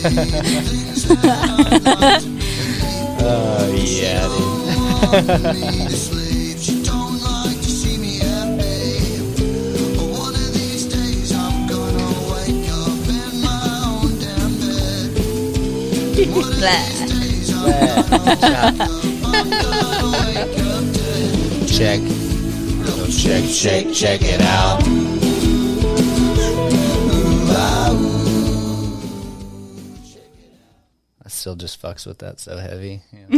Oh, yeah, dude. Check. Check it out. I still just fucks with that so heavy. Yeah.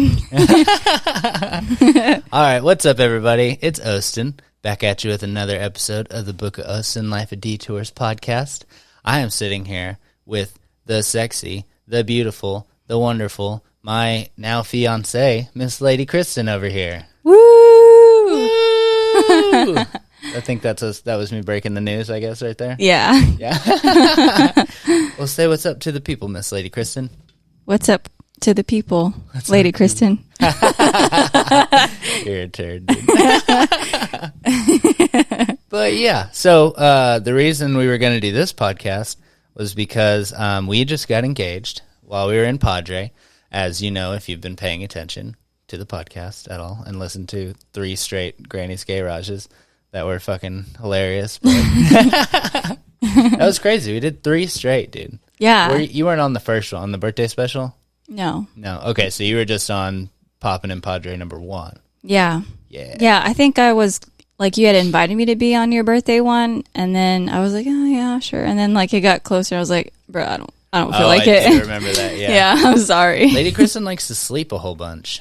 All right, what's up, everybody? It's Austin, back at you with another episode of the Book of Austin Life of Detours podcast. I am sitting here with the sexy, the beautiful, the wonderful, my now fiancé, Miss Lady Kristen over here. Woo! I think that was me breaking the news, I guess, right there. Yeah. Well, say what's up to the people, Miss Lady Kristen. What's up to the people, Lady Kristen? You're a turd, dude. But yeah, so the reason we were going to do this podcast was because we just got engaged while we were in Padre. As you know, if you've been paying attention to the podcast at all and listened to 3 straight Granny's Garages that were fucking hilarious. That was crazy. We did 3 straight, dude. Yeah. You weren't on the first one, on the birthday special? No. Okay, so you were just on Poppin' and Padre number 1. Yeah. Yeah. Yeah, I think I was, like, you had invited me to be on your birthday one, and then I was like, oh, yeah, sure. And then, like, it got closer. I was like, bro, I don't feel like it. I do remember that, yeah. Yeah, I'm sorry. Lady Kristen likes to sleep a whole bunch.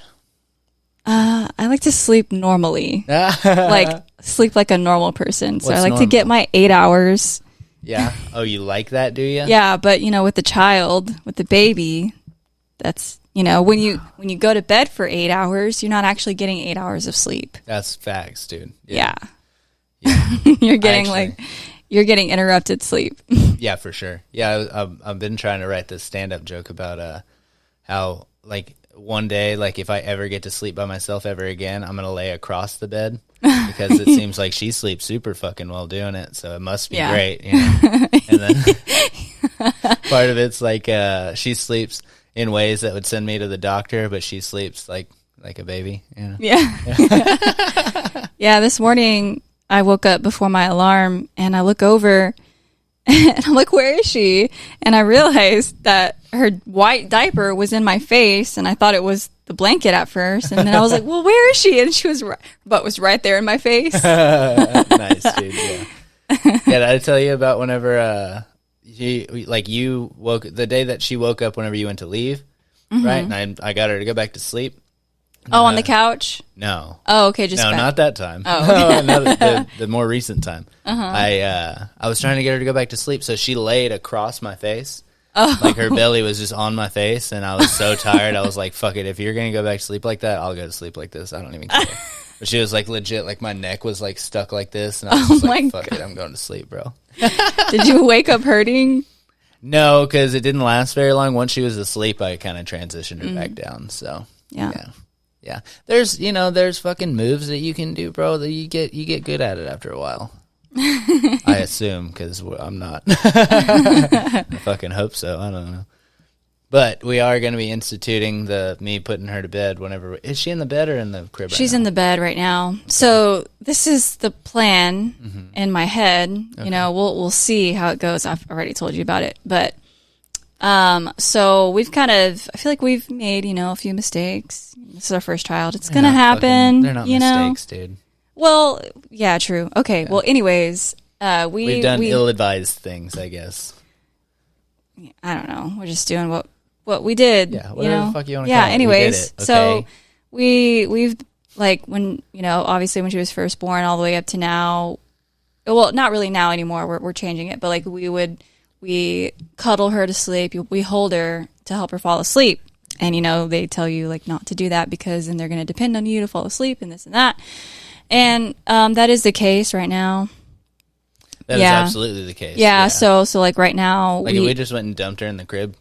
I like to sleep normally. Like, sleep like a normal person. So What's I like normal? to get my 8 hours. Yeah? Oh, you like that, do you? Yeah, but, with the child, with the baby, that's, when you go to bed for 8 hours, you're not actually getting 8 hours of sleep. That's facts, dude. Yeah. Yeah. You're getting you're getting interrupted sleep. Yeah, for sure. Yeah, I've been trying to write this stand-up joke about how, like, one day, like, if I ever get to sleep by myself ever again, I'm going to lay across the bed because it seems like she sleeps super fucking well doing it, so it must be great, And then part of it's like she sleeps in ways that would send me to the doctor, but she sleeps like a baby, Yeah. Yeah, this morning I woke up before my alarm and I look over and I'm like, where is she? And I realized that her white diaper was in my face and I thought it was the blanket at first. And then I was like, well, where is she? And she was, but was right there in my face. Nice, dude, yeah. Yeah, did I tell you about whenever you woke, the day that she woke up whenever you went to leave, right? And I got her to go back to sleep. Oh, on the couch? No. Oh, okay, just not that time. Oh. No, the more recent time. I was trying to get her to go back to sleep, so she laid across my face. Oh. Like her belly was just on my face, and I was so tired. I was like, fuck it, if you're going to go back to sleep like that, I'll go to sleep like this. I don't even care. But she was like legit, like my neck was like stuck like this, and I was just like, fuck it, I'm going to sleep, bro. Did you wake up hurting? No, because it didn't last very long. Once she was asleep, I kind of transitioned her back down, so yeah. There's fucking moves that you can do, bro, that you get good at it after a while. I assume, because I'm not. I fucking hope so. I don't know. But we are going to be instituting me putting her to bed whenever. Is she in the bed or in the crib right She's now? in the bed right now. Okay. So this is the plan in my head. Okay. We'll see how it goes. I've already told you about it. But so we've I feel like we've made, a few mistakes. This is our first child. It's going to happen. They're not mistakes, dude. Well, yeah, true. Okay. Yeah. Well, anyways, we've done ill-advised things, I guess. I don't know. We're just doing what we did. Yeah, whatever the fuck you want to call it. Yeah, anyways, okay. So we've like when, obviously when she was first born all the way up to now, well, not really now anymore. We're changing it, but like we cuddle her to sleep. We hold her to help her fall asleep. And, they tell you like not to do that because then they're going to depend on you to fall asleep and this and that. And that is the case right now. That is absolutely the case. Yeah. So like right now, like if we just went and dumped her in the crib,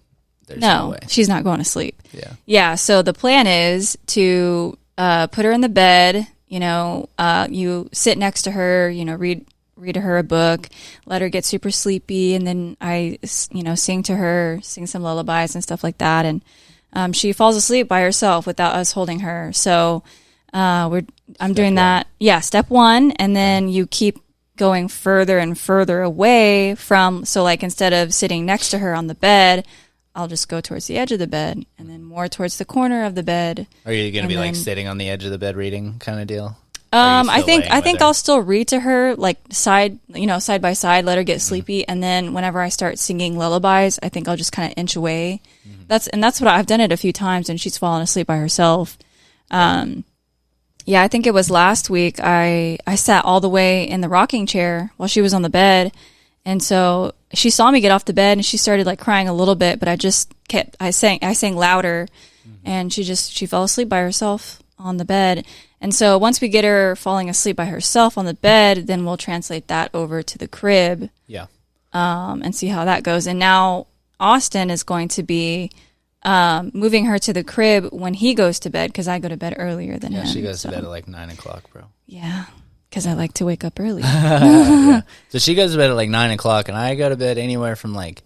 there's no way. She's not going to sleep. Yeah. Yeah. So the plan is to put her in the bed. You sit next to her. Read read her a book, let her get super sleepy, and then I, sing to her, sing some lullabies and stuff like that, and she falls asleep by herself without us holding her. So I'm doing that. Yeah, step one, and then you keep going further and further away from. So like instead of sitting next to her on the bed, I'll just go towards the edge of the bed, and then more towards the corner of the bed. Are you going to be like sitting on the edge of the bed reading kind of deal? I think I'll still read to her like side by side, let her get sleepy, and then whenever I start singing lullabies, I think I'll just kind of inch away. That's what I've done it a few times, and she's fallen asleep by herself. Yeah, I think it was last week. I sat all the way in the rocking chair while she was on the bed, and so she saw me get off the bed, and she started like crying a little bit, but I sang louder, and she fell asleep by herself on the bed. And so once we get her falling asleep by herself on the bed, then we'll translate that over to the crib. Yeah. And see how that goes. And now Austin is going to be moving her to the crib when he goes to bed, because I go to bed earlier than him. Yeah, she goes to bed at like 9 o'clock, bro. Yeah, because I like to wake up early. Yeah. So she goes to bed at like 9 o'clock, and I go to bed anywhere from like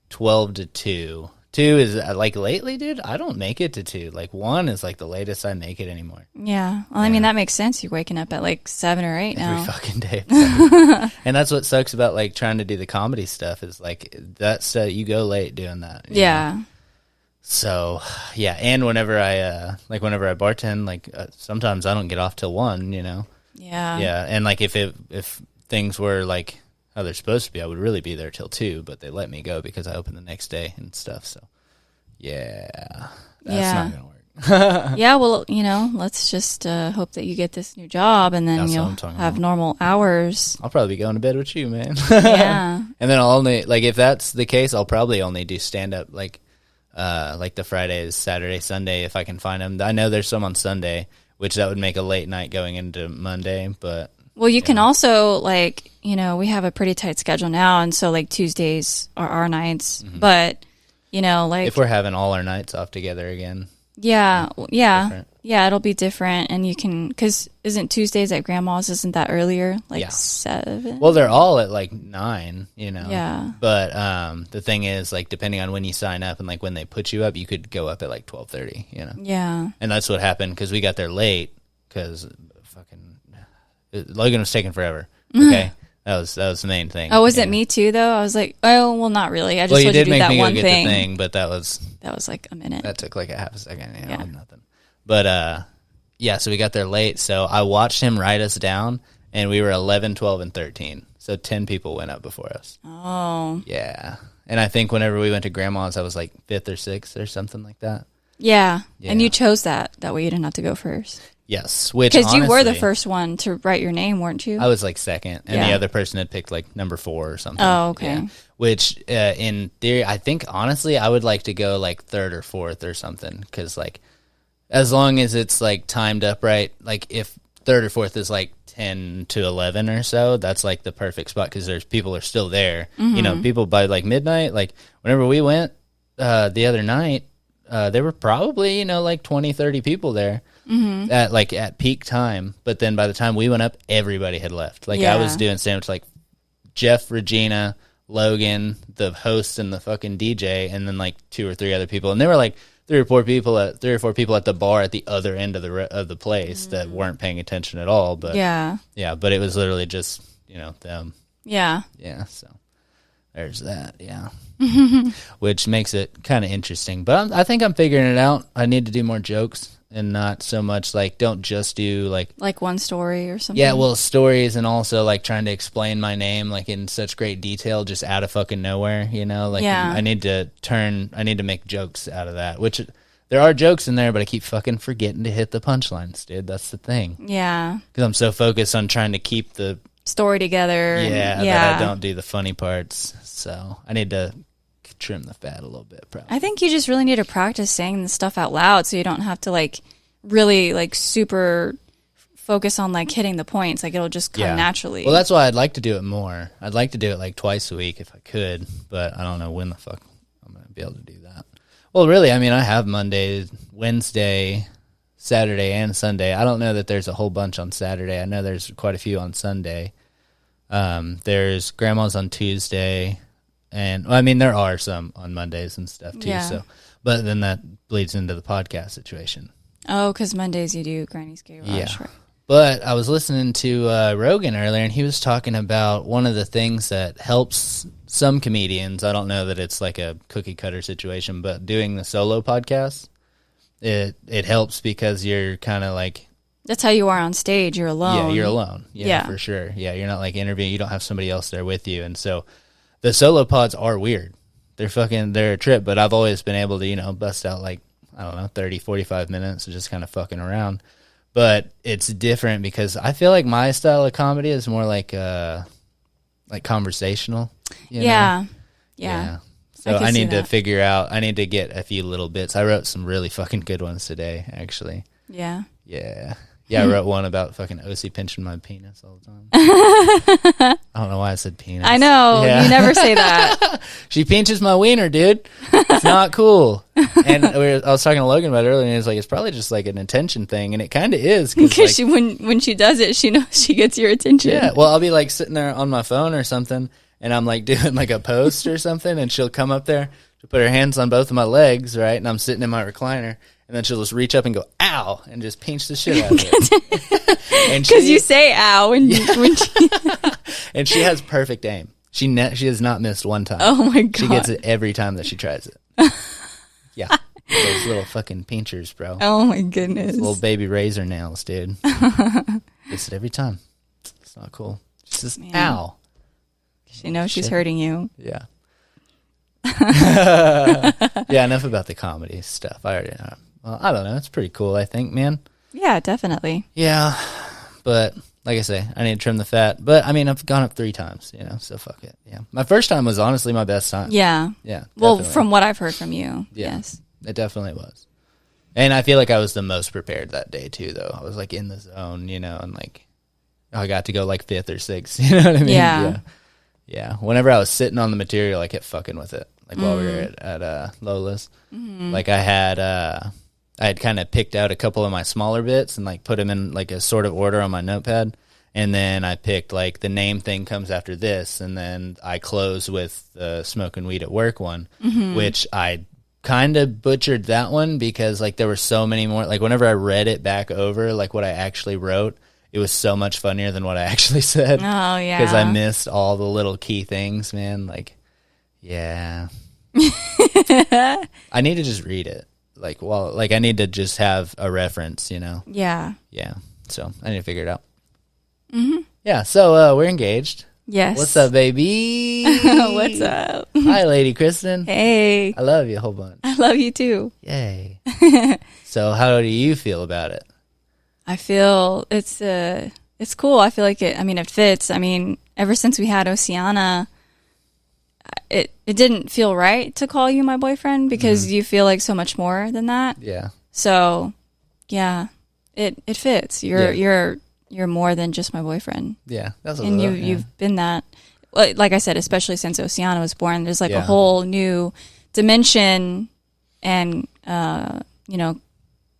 12 to 2. 2 is like lately, dude, I don't make it to 2. Like 1 is like the latest I make it anymore. Yeah. Well, I mean, that makes sense. You're waking up at like 7 or 8 now. Every fucking day. And that's what sucks about like trying to do the comedy stuff is like that's you go late doing that. Yeah. Know? So, yeah, and whenever I bartend, like sometimes I don't get off till 1, Yeah. Yeah, and like if things were like how they're supposed to be, I would really be there till 2, but they let me go because I open the next day and stuff. So, yeah, that's not gonna work. Yeah, well, let's just hope that you get this new job, and then you'll have normal hours. I'll probably be going to bed with you, man. Yeah. And then I'll only like if that's the case, I'll probably only do stand up like the Fridays, Saturday, Sunday if I can find them. I know there's some on Sunday, which that would make a late night going into Monday, but. Well, you can also, like, we have a pretty tight schedule now, and so, like, Tuesdays are our nights, but, like... If we're having all our nights off together again. Yeah, different. Yeah, it'll be different, and you can... Because isn't Tuesdays at Grandma's, isn't that earlier? Like, 7? Well, they're all at, like, 9, Yeah. But the thing is, like, depending on when you sign up and, like, when they put you up, you could go up at, like, 12:30, Yeah. And that's what happened, because we got there late, because fucking... Logan was taking forever. Okay, that was the main thing. Oh, was it me too though? I was like, oh, well, not really. I just you did do make that me one go get thing. the thing, but that was like a minute. That took like a half a second. Yeah. Nothing. But yeah. So we got there late. So I watched him write us down, and we were 11, 12, and 13. So 10 people went up before us. Oh. Yeah, and I think whenever we went to Grandma's, I was like 5th or 6th or something like that. Yeah. And you chose that way you didn't have to go first. Yes, which because you were the first one to write your name, weren't you? I was like 2nd, and the other person had picked like number 4 or something. Oh, okay. Yeah. Which in theory, I think honestly, I would like to go like 3rd or 4th or something, because like as long as it's like timed up right, like if 3rd or 4th is like 10 to 11 or so, that's like the perfect spot because there's people are still there. People by like midnight. Like whenever we went the other night, there were probably like 20, 30 people there. At peak time, but then by the time we went up, everybody had left. Like I was doing stand-ups like Jeff, Regina, Logan, the host, and the fucking DJ, and then like 2 or 3 other people, and there were like 3 or 4 people at the bar at the other end of the place that weren't paying attention at all. But but it was literally just them. Yeah. So there's that. Yeah. Which makes it kind of interesting, but I think I'm figuring it out. I need to do more jokes. And not so much like don't just do like one story or something. Yeah, well, stories, and also like trying to explain my name like in such great detail just out of fucking nowhere, I need to make jokes out of that, which there are jokes in there, but I keep fucking forgetting to hit the punchlines, dude. That's the thing. Yeah. Because I'm so focused on trying to keep the story together. That I don't do the funny parts. So I need to trim the fat a little bit, probably. I think you just really need to practice saying the stuff out loud so you don't have to like really like super focus on like hitting the points. Like it'll just come naturally. Well, that's why I'd like to do it more. I'd like to do it like twice a week if I could, but I don't know when the fuck I'm going to be able to do that. Well, really, I mean, I have Monday, Wednesday, Saturday, and Sunday. I don't know that there's a whole bunch on Saturday. I know there's quite a few on Sunday. There's grandma's on Tuesday, and well, I mean there are some on Mondays and stuff too. Yeah. So, but then that bleeds into the podcast situation. Oh, because Mondays you do Granny's Garage. Yeah. Right? But I was listening to Rogan earlier, and he was talking about one of the things that helps some comedians. I don't know that it's like a cookie cutter situation, but doing the solo podcast, it helps because you're kind of like, That's how you are on stage. You're alone. yeah, you're alone. Yeah, for sure. Yeah, you're not like interviewing. You don't have somebody else there with you, and so the solo pods are weird. They're a trip. But I've always been able to bust out like, I don't know, 30, 45 minutes of just kind of fucking around. But it's different because I feel like my style of comedy is more like conversational. Yeah. So I need to figure out. I need to get a few little bits. I wrote some really fucking good ones today, actually. Yeah. Yeah, I wrote one about fucking OC pinching my penis all the time. I don't know why I said penis. I know. Yeah. You never say that. She pinches my wiener, dude. It's not cool. And I was talking to Logan about it earlier, and he was like, it's probably just like an attention thing. And it kind of is. Because when she does it, she knows she gets your attention. Yeah. Well, I'll be like sitting there on my phone or something, and I'm like doing like a post or something, and she'll come up there to put her hands on both of my legs, right? And I'm sitting in my recliner. And then she'll just reach up and go, ow, and just pinch the shit out of it. Because you say ow. When she and she has perfect aim. She has not missed one time. Oh, my God. She gets it every time that she tries it. Yeah. Those little fucking pinchers, bro. Oh, my goodness. Those little baby razor nails, dude. Gets it every time. It's not cool. She says, ow. She knows she's hurting you. Yeah. Yeah, enough about the comedy stuff. I already know. Well, I don't know. It's pretty cool, I think, man. Yeah, definitely. Yeah, but like I say, I need to trim the fat. But, I mean, I've gone up 3 times, so fuck it. Yeah. My first time was honestly my best time. Yeah. Yeah. Well, definitely. from what I've heard from you, Yeah, yes. It definitely was. And I feel like I was the most prepared that day, too, though. I was, like, in the zone, and, like, I got to go, like, 5th or 6th. You know what I mean? Yeah. Whenever I was sitting on the material, I kept fucking with it. Like, while we were at Lola's. Mm-hmm. Like, I had kind of picked out a couple of my smaller bits and like put them in like a sort of order on my notepad, and then I picked like the name thing comes after this, and then I close with the smoking weed at work one, which I kind of butchered that one because like there were so many more. Like whenever I read it back over, like what I actually wrote, it was so much funnier than what I actually said. Oh yeah, because I missed all the little key things, man. Like, yeah, I need to just read it. Like, well, like I need to just have a reference, Yeah. Yeah. So I need to figure it out. Mm-hmm. Yeah. So we're engaged. Yes. What's up, baby? What's up? Hi, Lady Kristen. Hey. I love you a whole bunch. I love you too. Yay. So how do you feel about it? I feel it's cool. I feel like it fits. I mean, ever since we had Oceana, it didn't feel right to call you my boyfriend because you feel like so much more than that. Yeah. So, yeah, it fits. You're more than just my boyfriend. Yeah, that's what and you've been that. Like I said, especially since Oceana was born, there's like a whole new dimension and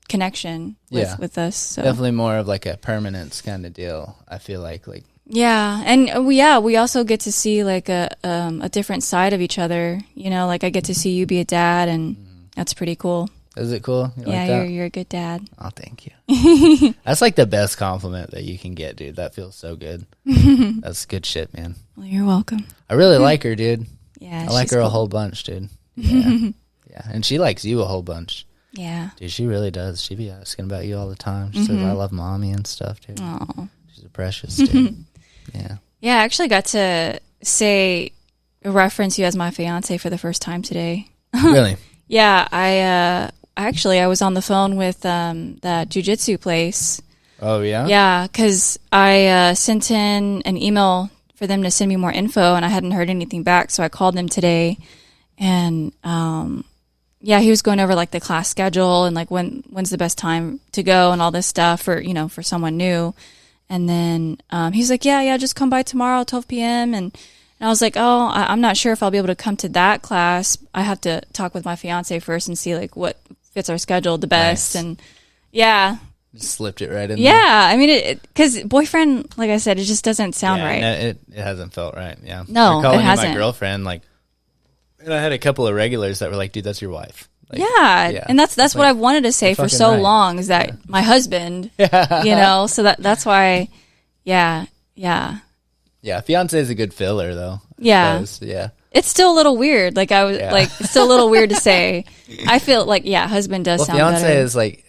connection with us. So. Definitely more of like a permanence kind of deal. I feel like. Yeah, and we also get to see like a different side of each other. Like I get to see you be a dad, and that's pretty cool. Is it cool? You yeah, like that? You're a good dad. Oh, thank you. That's like the best compliment that you can get, dude. That feels so good. That's good shit, man. Well, you're welcome. I really like her, dude. Yeah, I like her a whole bunch, dude. Yeah, yeah, and she likes you a whole bunch. Yeah, dude, she really does. She be asking about you all the time. She says, "I love mommy" and stuff, dude. Aww. She's a precious, dude. Yeah. Yeah, I actually got to reference you as my fiance for the first time today. Really? Yeah, I was on the phone with that jiu-jitsu place. Oh, yeah? Yeah, because I sent in an email for them to send me more info, and I hadn't heard anything back, so I called them today, and he was going over like the class schedule and like when's the best time to go and all this stuff for someone new. And then he's like, yeah, just come by tomorrow, 12 p.m. And I was like, oh, I'm not sure if I'll be able to come to that class. I have to talk with my fiance first and see like what fits our schedule the best. Nice. And yeah, Just slipped it right in Yeah, there. I mean, because boyfriend, like I said, it just doesn't sound right. No, it hasn't felt right, yeah. No, They're calling it me hasn't. my girlfriend, like, and I had a couple of regulars that were like, dude, that's your wife. Like, yeah, and that's what I've wanted to say for so long, is that my husband, you know, so that's why, yeah. Fiancé is a good filler, though. Yeah. Yeah. It's still a little weird. Like, it's still a little weird to say. I feel like, husband does sound fiancé better. is like,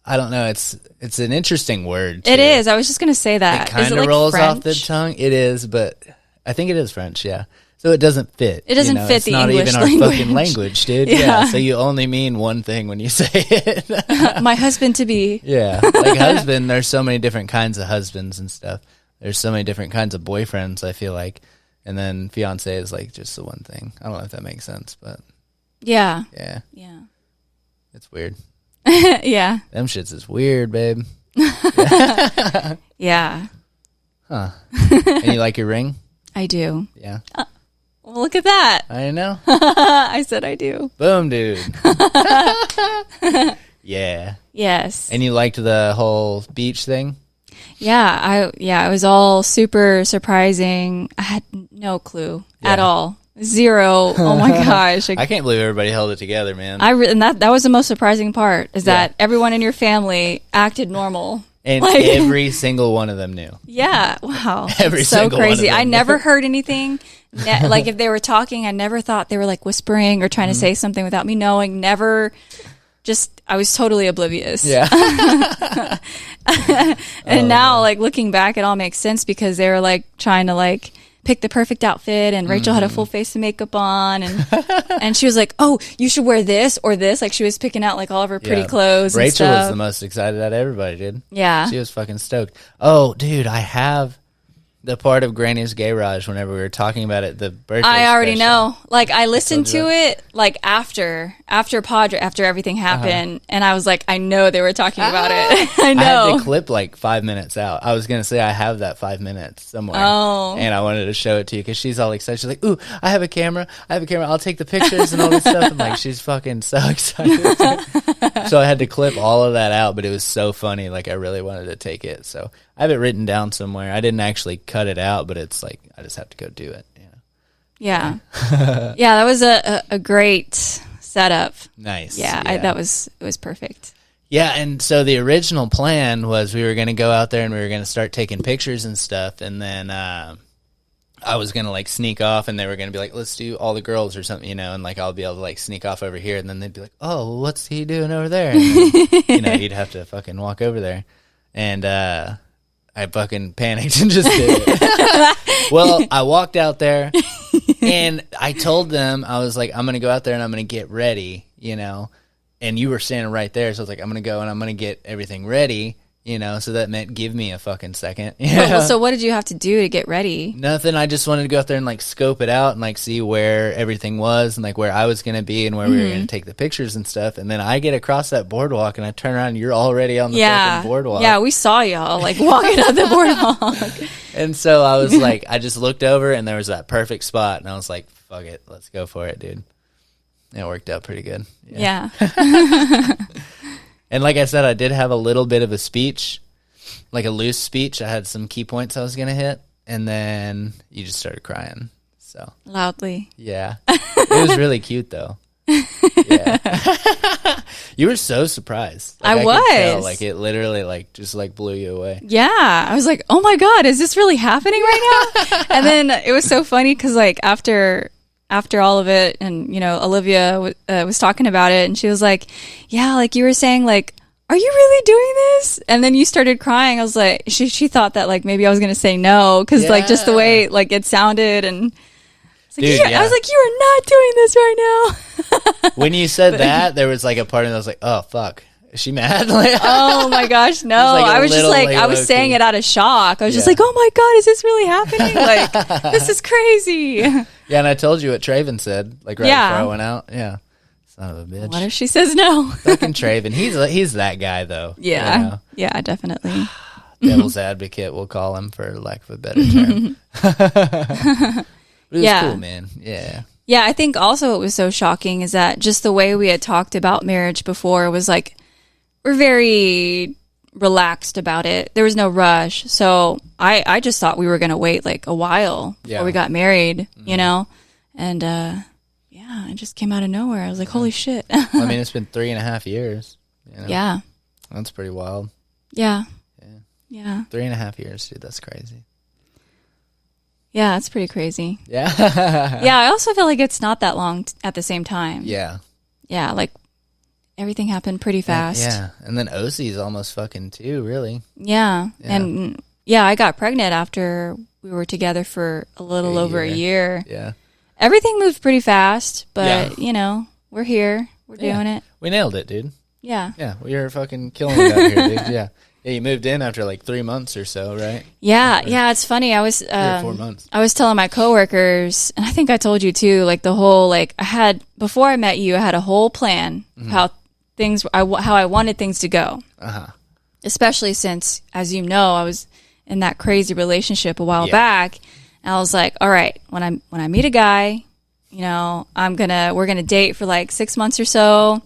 I don't know. It's an interesting word. Too. It is. I was just going to say that. It kind of rolls off the tongue. It is, but I think it is French, yeah. So it doesn't fit. It doesn't fit the English language. It's not even our fucking language, dude. Yeah. So you only mean one thing when you say it. My husband to be. Yeah. Like husband, there's so many different kinds of husbands and stuff. There's so many different kinds of boyfriends, I feel like. And then fiancé is like just the one thing. I don't know if that makes sense, but. Yeah. Yeah. Yeah. It's weird. Yeah. Them shits is weird, babe. Yeah. Huh. And you like your ring? I do. Yeah. Well, look at that. I know. I said I do. Boom, dude. Yeah. Yes. And you liked the whole beach thing? Yeah, it was all super surprising. I had no clue at all. Zero. Oh my gosh. I can't believe everybody held it together, man. And that was the most surprising part, is that everyone in your family acted normal. And every single one of them knew. Yeah. Wow. Every so single crazy. one of them I never heard anything. Like if they were talking, I never thought they were like whispering or trying to say something without me knowing. Never. Just, I was totally oblivious. Yeah. And now, like, looking back, it all makes sense because they were, like, trying to, like, pick the perfect outfit, and Rachel had a full face of makeup on, and she was like, oh, you should wear this or this. Like, she was picking out, like, all of her pretty clothes and Rachel stuff. was the most excited out of everybody, dude. Yeah. She was fucking stoked. Oh, dude, I have the part of Granny's Garage whenever we were talking about it, the birthday I already special. know. Like, I listened to it, like, after everything happened, and I was like, I know they were talking about it. I know. I had to clip, like, 5 minutes out. I was going to say I have that 5 minutes somewhere. Oh. And I wanted to show it to you because she's all excited. She's like, ooh, I have a camera. I'll take the pictures and all this stuff. And, like, she's fucking so excited. So I had to clip all of that out, but it was so funny. Like, I really wanted to take it. So I have it written down somewhere. I didn't actually cut it out, but it's like I just have to go do it. You know? Yeah. Yeah, that was a great setup. Nice. Yeah, it was perfect. Yeah, and so the original plan was we were going to go out there and we were going to start taking pictures and stuff, and then I was going to, like, sneak off, and they were going to be like, let's do all the girls or something, you know, and, like, I'll be able to, like, sneak off over here, and then they'd be like, oh, what's he doing over there? And then, you know, you'd have to fucking walk over there. And I fucking panicked and just did it. Well, I walked out there, and I told them, I was like, I'm going to go out there and I'm going to get ready, you know, and you were standing right there, so I was like, I'm going to go and I'm going to get everything ready, you know, so that meant give me a fucking second. Well, so what did you have to do to get ready? Nothing. I just wanted to go out there and, like, scope it out and, like, see where everything was and, like, where I was going to be and where we were going to take the pictures and stuff. And then I get across that boardwalk and I turn around and you're already on the fucking boardwalk. Yeah, we saw y'all, like, walking on the boardwalk. And so I was like, I just looked over and there was that perfect spot. And I was like, fuck it. Let's go for it, dude. And it worked out pretty good. Yeah. And like I said, I did have a little bit of a speech, like a loose speech. I had some key points I was going to hit, and then you just started crying. So Loudly. Yeah. It was really cute, though. Yeah. You were so surprised. Like, I was. could tell, like, it literally, like, just, like, blew you away. Yeah. I was like, oh my God, is this really happening right now? And then it was so funny because, like, after all of it, and, you know, Olivia was talking about it, and she was like, yeah, like, you were saying, like, are you really doing this? And then you started crying. I was like, she thought that, like, maybe I was going to say no, because, like, just the way, like, it sounded, and I was like, Dude, I was like, you are not doing this right now. When you said that, there was, like, a part of me that was like, oh, fuck. Is she mad? Like, oh my gosh, no. Like I was just like, low-key. I was saying it out of shock. I was just like, oh my God, is this really happening? Like, this is crazy. Yeah, and I told you what Traven said, like, right before I went out. Yeah. Son of a bitch. What if she says no? Fucking Traven. He's that guy, though. Yeah. You know? Yeah, definitely. Devil's advocate, we'll call him, for lack of a better term. But it was cool, man. Yeah. Yeah, I think also what was so shocking is that just the way we had talked about marriage before was like, we're very relaxed about it. There was no rush. So I just thought we were going to wait like a while before we got married, you know? And, yeah, it just came out of nowhere. I was like, holy shit. I mean, it's been 3.5 years. You know? Yeah. That's pretty wild. Yeah. Yeah. 3.5 years, dude. That's crazy. Yeah, that's pretty crazy. Yeah. Yeah, I also feel like it's not that long at the same time. Yeah. Yeah, like everything happened pretty fast. Yeah. And then OC's almost fucking too, really. Yeah. And yeah, I got pregnant after we were together for a little over a year. Yeah. Everything moved pretty fast, but you know, we're here. We're doing it. We nailed it, dude. Yeah. Yeah, we are fucking killing it out here, dude. Yeah. Yeah, you moved in after like 3 months or so, right? Yeah, yeah, it's funny. I was 4 months. I was telling my coworkers, and I think I told you too, like the whole like I had before I met you, I had a whole plan of how I wanted things to go. Especially since, as you know, I was in that crazy relationship a while back. And I was like, all right, when I meet a guy, you know, we're gonna date for like 6 months or so,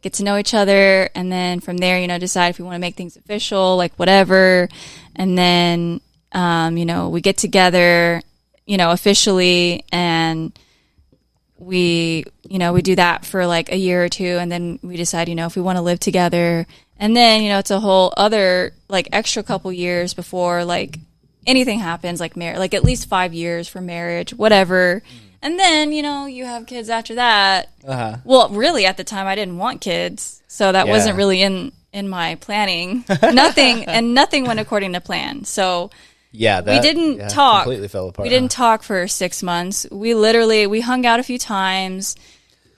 get to know each other, and then from there, you know, decide if we want to make things official, like whatever. And then, you know, we get together, you know, officially, and we do that for like a year or two, and then we decide, you know, if we want to live together. And then, you know, it's a whole other like extra couple years before like anything happens, like marriage, like at least 5 years for marriage, whatever. And then, you know, you have kids after that. Well, really, at the time, I didn't want kids, so that wasn't really in my planning. Nothing went according to plan. So we didn't talk. Completely fell apart. We didn't talk for 6 months. We hung out a few times,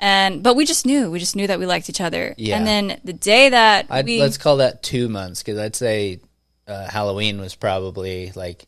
but we just knew that we liked each other. Yeah. And then the day that let's call that 2 months, because I'd say Halloween was probably like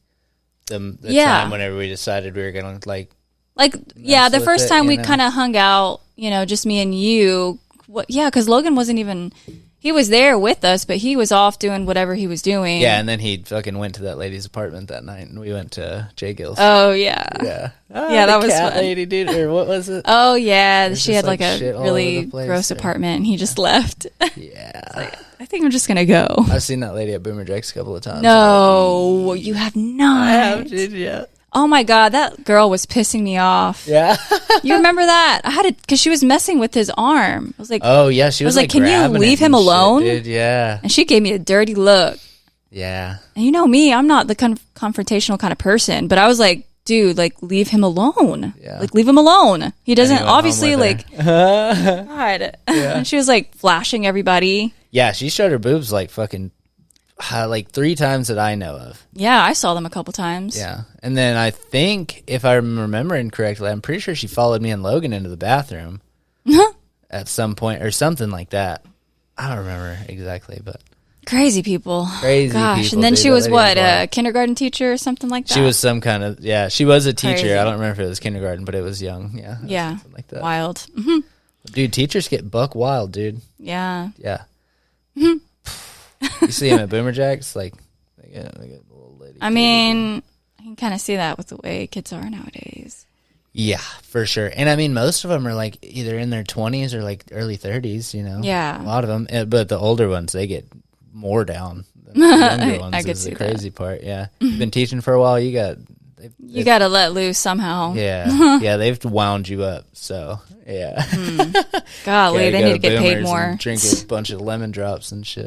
the time whenever we decided we were gonna the first time we kind of hung out, you know, just me and you. Because Logan wasn't even, he was there with us, but he was off doing whatever he was doing. Yeah, and then he fucking went to that lady's apartment that night, and we went to J. Gill's. Oh, yeah. Yeah. Yeah, that was cat fun. lady, dude, or what was it? Oh, yeah. She had like a shit all really over the place, gross apartment, and he just left. Yeah. I think I'm just going to go. I've seen that lady at Boomer Jack's a couple of times. No, you have not. I have, dude, yeah. Oh my God, that girl was pissing me off. Yeah. You remember that? I had it because she was messing with his arm. I was like, oh yeah, she was like, can you leave him alone? Shit, dude, yeah. And she gave me a dirty look. Yeah. And you know me, I'm not the confrontational kind of person, but I was like, dude, like leave him alone. Yeah. Like leave him alone. He doesn't obviously like. God. Yeah. And she was like flashing everybody. Yeah, she showed her boobs like fucking. Like 3 times that I know of. Yeah, I saw them a couple times. Yeah. And then I think, if I'm remembering correctly, I'm pretty sure she followed me and Logan into the bathroom at some point or something like that. I don't remember exactly, but. Crazy people. Crazy Gosh. people. And then dude, she was what, a kindergarten teacher or something like that? She was some kind of, she was a teacher. Crazy. I don't remember if it was kindergarten, but it was young. Yeah. Yeah. Something like that. Wild. Mm-hmm. Dude, teachers get buck wild, dude. Yeah. Yeah. Mm-hmm. You see him at Boomer Jack's, like, they get a little lady. I mean, I can kind of see that with the way kids are nowadays. Yeah, for sure. And I mean, most of them are like either in their 20s or like early 30s, you know? Yeah. A lot of them. But the older ones, they get more down than the younger ones. I could is see the crazy part. Yeah. You've been teaching for a while, you got to let loose somehow. Yeah. Yeah, they've wound you up. So, yeah. Golly, they need to get paid more. Drink a bunch of lemon drops and shit.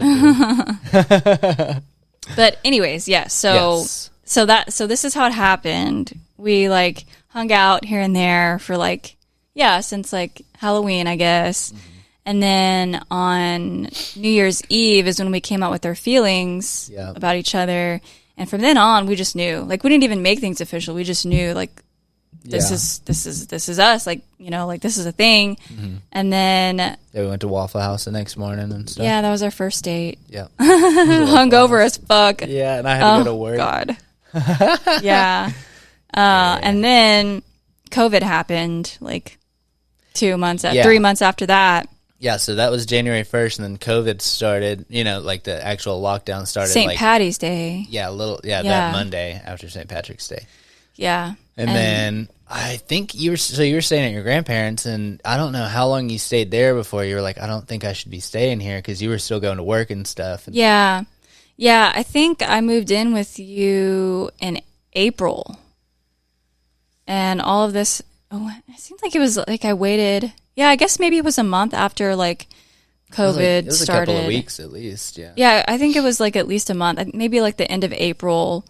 But anyways, yeah. So this is how it happened. We like hung out here and there for like, since like Halloween, I guess. Mm-hmm. And then on New Year's Eve is when we came out with our feelings about each other. And from then on, we just knew. Like, we didn't even make things official. We just knew, like, this is us. Like, you know, like, this is a thing. Mm-hmm. And then... we went to Waffle House the next morning and stuff. Yeah, that was our first date. Yeah. Hungover as fuck. Yeah, and I had to go to work. God. Yeah. And then COVID happened, like, 3 months after that. Yeah, so that was January 1st, and then COVID started, you know, like the actual lockdown started. St. Patty's Day. Yeah, that Monday after St. Patrick's Day. Yeah. And then I think you were staying at your grandparents', and I don't know how long you stayed there before you were like, I don't think I should be staying here, because you were still going to work and stuff. Yeah. Yeah, I think I moved in with you in April. And all of this, it seemed like it was like I waited. Yeah, I guess maybe it was a month after like COVID it was started. a couple of weeks at least, yeah. Yeah, I think it was like at least a month, maybe like the end of April.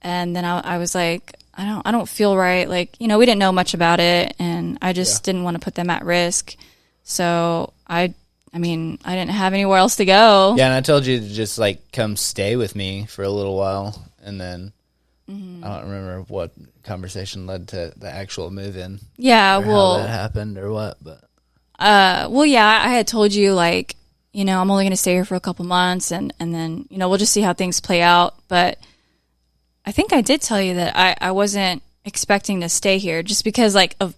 And then I was like, I don't feel right. Like, we didn't know much about it, and I just didn't want to put them at risk. So I didn't have anywhere else to go. Yeah, and I told you to just like come stay with me for a little while, and then I don't remember what conversation led to the actual move-in. Yeah, or well, how that happened or what, but well, yeah, I had told you like, I'm only going to stay here for a couple months, and then we'll just see how things play out. But I think I did tell you that I wasn't expecting to stay here just because like of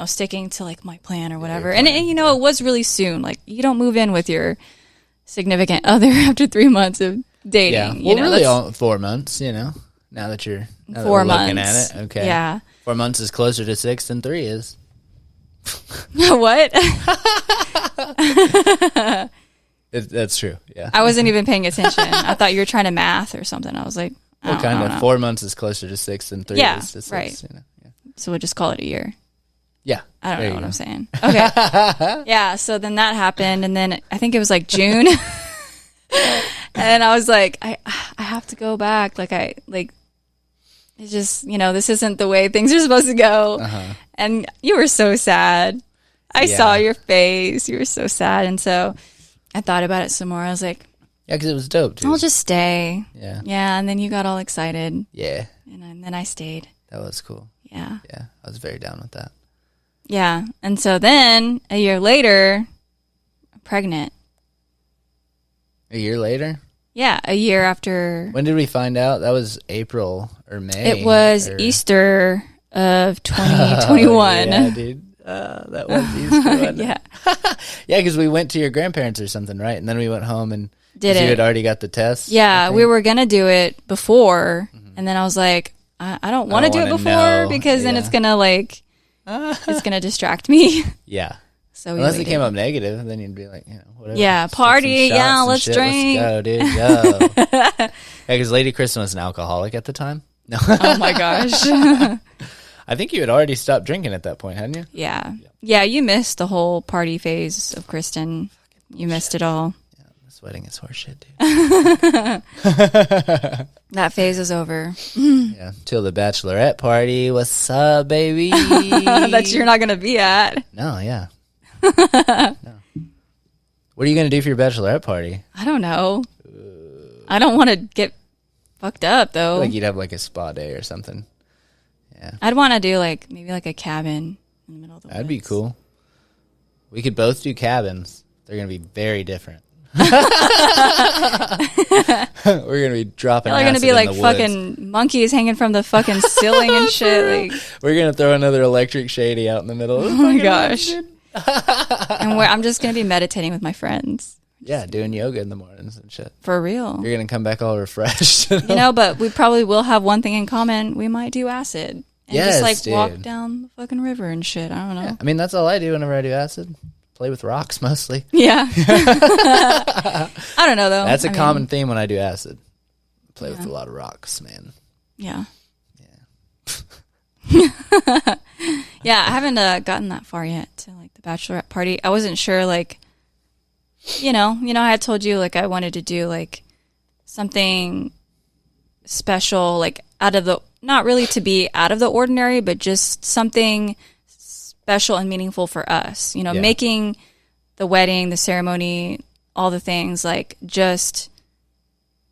sticking to like my plan or whatever. And it was really soon. Like you don't move in with your significant other after 3 months of dating. Yeah, well, really all 4 months. Now that you're 4 months looking at it, okay. Yeah, 4 months is closer to 6 than 3 is. What? That's true. Yeah, I wasn't even paying attention. I thought you were trying to math or something. I was like, what kind of 4 months is closer to 6 than 3 is to 6. Right. So we'll just call it a year. Yeah. I don't know what I'm saying. Okay. Yeah. So then that happened. And then I think it was like June. And I was like, I have to go back. It's just, this isn't the way things are supposed to go. Uh-huh. And you were so sad. I saw your face. You were so sad. And so I thought about it some more. I was like, yeah, because it was dope, too. I'll just stay. Yeah. Yeah. And then you got all excited. Yeah. And then I stayed. That was cool. Yeah. Yeah. I was very down with that. Yeah. And so then a year later, I'm pregnant. A year later? Yeah. A year after. When did we find out? That was April or May. It was Easter of 2021. Yeah, dude. That was Easter. Yeah. Yeah, because we went to your grandparents or something, right? And then we went home and did you it. had already got the test. Yeah, we were going to do it before. And then I was like, I don't want to do it before because then it's going to it's going to distract me. Yeah. So unless it came up negative, then you'd be like, whatever. Yeah, party. Yeah, let's drink. Let's go, dude. Go. Yeah, because Lady Kristen was an alcoholic at the time. No. Oh my gosh. I think you had already stopped drinking at that point, hadn't you? Yeah. Yeah, you missed the whole party phase of Kristen. You missed it all. Yeah, this wedding is horseshit, dude. That phase is over. Yeah, till the bachelorette party. What's up, baby? That you're not going to be at. No, yeah. No. What are you going to do for your bachelorette party? I don't know. I don't want to get fucked up, though. Like you'd have like a spa day or something. Yeah. I'd want to do maybe a cabin in the middle of the woods. That'd be cool. We could both do cabins. They're going to be very different. We're going to be dropping They're going to be like fucking monkeys hanging from the fucking ceiling and shit. We're going to throw another electric shady out in the middle. Oh my gosh. And I'm just going to be meditating with my friends. Yeah, doing yoga in the mornings and shit. For real. You're going to come back all refreshed. But we probably will have one thing in common. We might do acid. And just walk down the fucking river and shit. I don't know. Yeah. I mean, that's all I do whenever I do acid. Play with rocks mostly. Yeah. I don't know though. That's a common theme when I do acid. Play with a lot of rocks, man. Yeah. Yeah. Yeah, I haven't gotten that far yet to the bachelorette party. I wasn't sure I had told you I wanted to do something special out of the, not really to be out of the ordinary, but just something special and meaningful for us, making the wedding, the ceremony, all the things just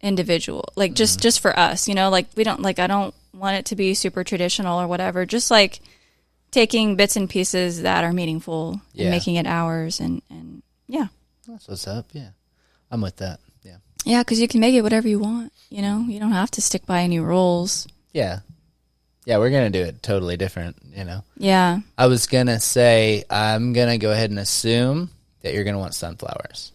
individual, just for us, we don't I don't want it to be super traditional or whatever, just taking bits and pieces that are meaningful and making it ours. And yeah. That's what's up. Yeah. I'm with that. Yeah. Yeah. Cause you can make it whatever you want, you don't have to stick by any rules. Yeah. Yeah, we're going to do it totally different, Yeah. I was going to say, I'm going to go ahead and assume that you're going to want sunflowers.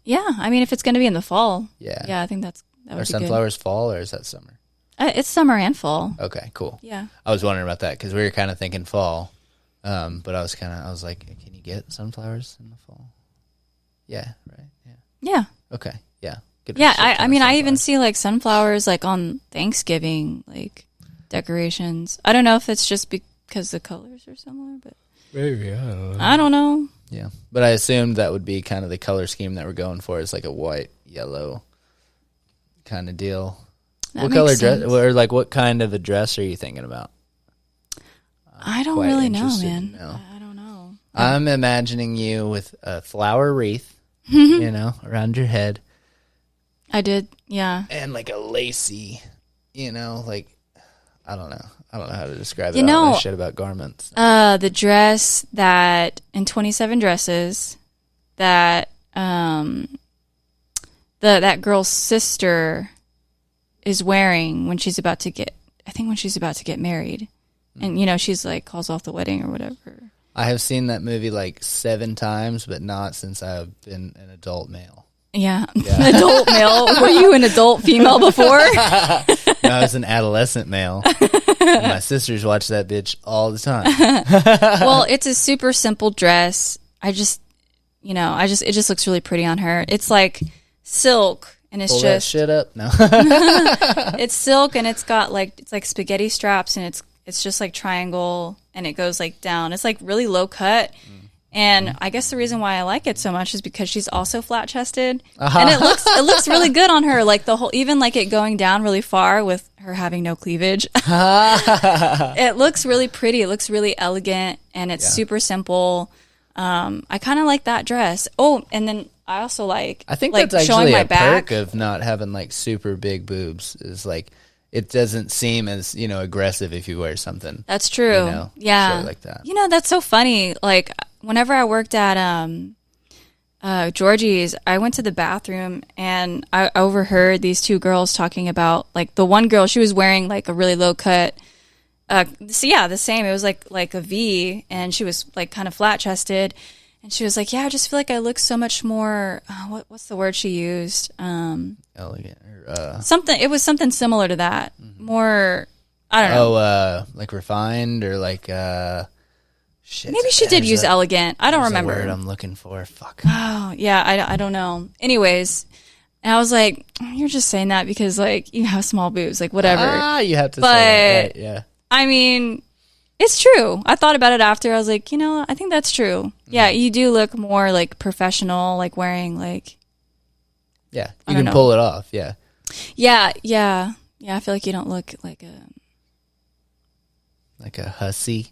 Yeah. I mean, if it's going to be in the fall. Yeah. Yeah, I think that would be good. Are sunflowers fall or is that summer? It's summer and fall. Okay, cool. Yeah. I was wondering about that because we were kind of thinking fall. But I was like, can you get sunflowers in the fall? Yeah, right. Yeah. Yeah. Okay. Yeah. Get Yeah, a shit ton I of mean, I even sunflowers. see like sunflowers like on Thanksgiving, like decorations. I don't know if it's just because the colors are similar, but Maybe, I don't know. I don't know. Yeah, but I assumed that would be kind of the color scheme that we're going for. Is like a white, yellow kind of deal. That What makes color sense. dress, or like what kind of a dress are you thinking about? I don't quite really know, interested to man. know. I don't know. I'm imagining you with a flower wreath, you know, around your head, I did, yeah. and like a lacy, you know, like I don't know how to describe it. You I don't know, know shit about garments. The dress that in 27 Dresses that that girl's sister is wearing when she's about to get married. And you know, she's like calls off the wedding or whatever. I have seen that movie like 7 times, but not since I've been an adult male. Yeah. Adult male. Were you an adult female before? No, I was an adolescent male. And my sisters watch that bitch all the time. Well, it's a super simple dress. It just looks really pretty on her. It's like silk and it's Pull that just shit up. No. it's silk and it's like spaghetti straps and it's just like triangle and it goes like down. It's like really low cut. And I guess the reason why I like it so much is because she's also flat chested, and it looks really good on her. Like the whole, even like it going down really far with her having no cleavage. It looks really pretty. It looks really elegant, and it's super simple. I kind of like that dress. Oh, and then I also like I think like that's showing actually my a back. perk of not having like super big boobs. Is like it doesn't seem as, you know, aggressive if you wear something. That's true. You know, Yeah, shit like that. You know, that's so funny. Like whenever I worked at Georgie's, I went to the bathroom and I overheard these two girls talking about, like, the one girl, she was wearing like a really low cut. So yeah, the same. It was like a V, and she was like kind of flat chested, and she was like, "Yeah, I just feel like I look so much more." What's the word she used? Elegant or Something. It was something similar to that. More. I don't know. like refined or like shit. Maybe she did use elegant. I don't There's remember. a word I'm looking for. Fuck. Oh, yeah, I don't know. Anyways, and I was like, you're just saying that because, like, you have small boobs, like, whatever. You have to But, say it, right, yeah. I mean, it's true. I thought about it after. I was like, you know, I think that's true. Yeah, you do look more, like, professional, like, wearing, like... Yeah, I you don't can know. pull it off, yeah. Yeah, I feel like you don't look like a... Like a hussy.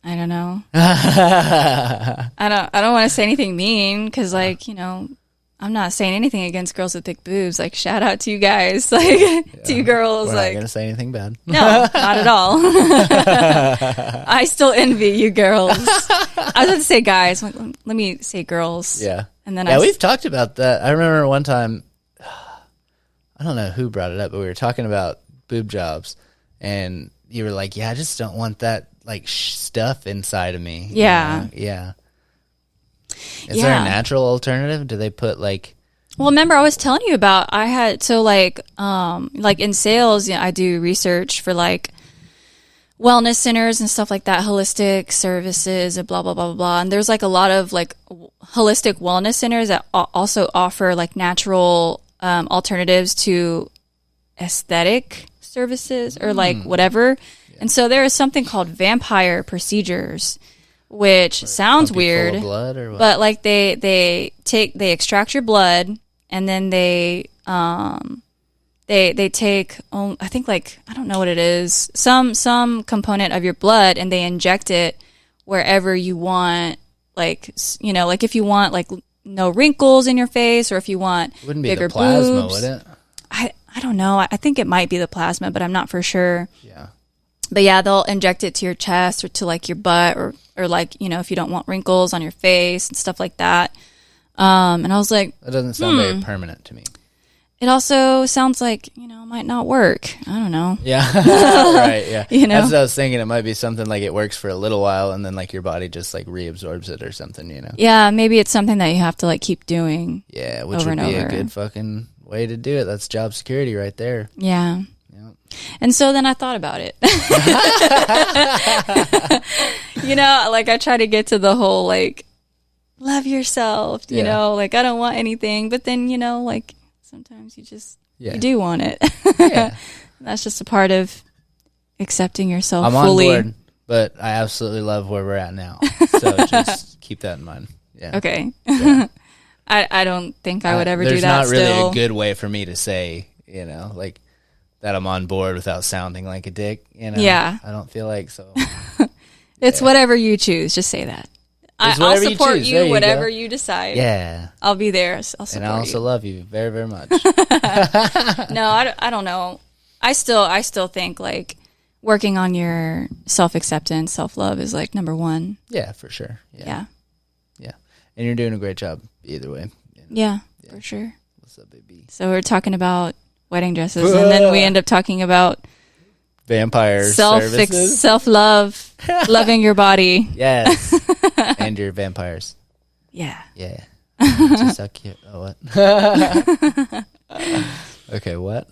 I don't know. I don't want to say anything mean because, like, you know... I'm not saying anything against girls with big boobs. Like, shout out to you guys. Like, two girls. We're like, not going to say anything bad. no, not at all. I still envy you girls. I was going to say guys. Let me say girls. Yeah. And then we've talked about that. I remember one time, I don't know who brought it up, but we were talking about boob jobs. And you were like, yeah, I just don't want that, like, stuff inside of me. Yeah. You know? Yeah. Is there a natural alternative? Do they put like... Well, remember I was telling you about, I had, so like in sales, you know, I do research for like wellness centers and stuff like that, holistic services and blah, blah, blah, blah, blah. And there's like a lot of like holistic wellness centers that also offer like natural alternatives to aesthetic services or like whatever. Yeah. And so there is something called vampire procedures, which sounds weird, full of blood or what? But like they extract your blood and then they take, I think, like, I don't know what it is, some component of your blood, and they inject it wherever you want, like, you know, like if you want like no wrinkles in your face, or if you want Wouldn't be bigger the plasma, boobs. would it? I don't know. I think it might be the plasma, but I'm not for sure. Yeah. But yeah, they'll inject it to your chest or to like your butt or like, you know, if you don't want wrinkles on your face and stuff like that. And I was like, that doesn't sound very permanent to me. It also sounds like, you know, it might not work. I don't know. Yeah. Right. Yeah. You know? That's what I was thinking. It might be something like it works for a little while and then like your body just like reabsorbs it or something, you know? Yeah. Maybe it's something that you have to like keep doing. Yeah. Which over would and be over. a good fucking way to do it. That's job security right there. Yeah. Yeah. And so then I thought about it. You know, like I try to get to the whole like love yourself, you know, like I don't want anything, but then, you know, like Sometimes you Yeah. do want it. Yeah. That's just a part of accepting yourself I'm fully. on board, but I absolutely love where we're at now. So just keep that in mind. Yeah. Okay. Yeah. I don't think I would ever do that. There's not really still. a good way for me to say, you know, like that I'm on board without sounding like a dick. You know. Yeah. I don't feel like so. It's whatever you choose. Just say that. I'll support you whatever you decide. Yeah. I'll be there. I'll support And I also you. love you very, very much. No, I don't know. I still think like working on your self-acceptance, self-love is like number one. Yeah, for sure. Yeah. Yeah. And you're doing a great job either way. You know? Yeah, for sure. What's up, baby? So we're talking about wedding dresses, and then we end up talking about Vampire services. self-love, loving your body. Yes. And your vampires. Yeah. Yeah. Just so cute. Oh, what? Okay, what?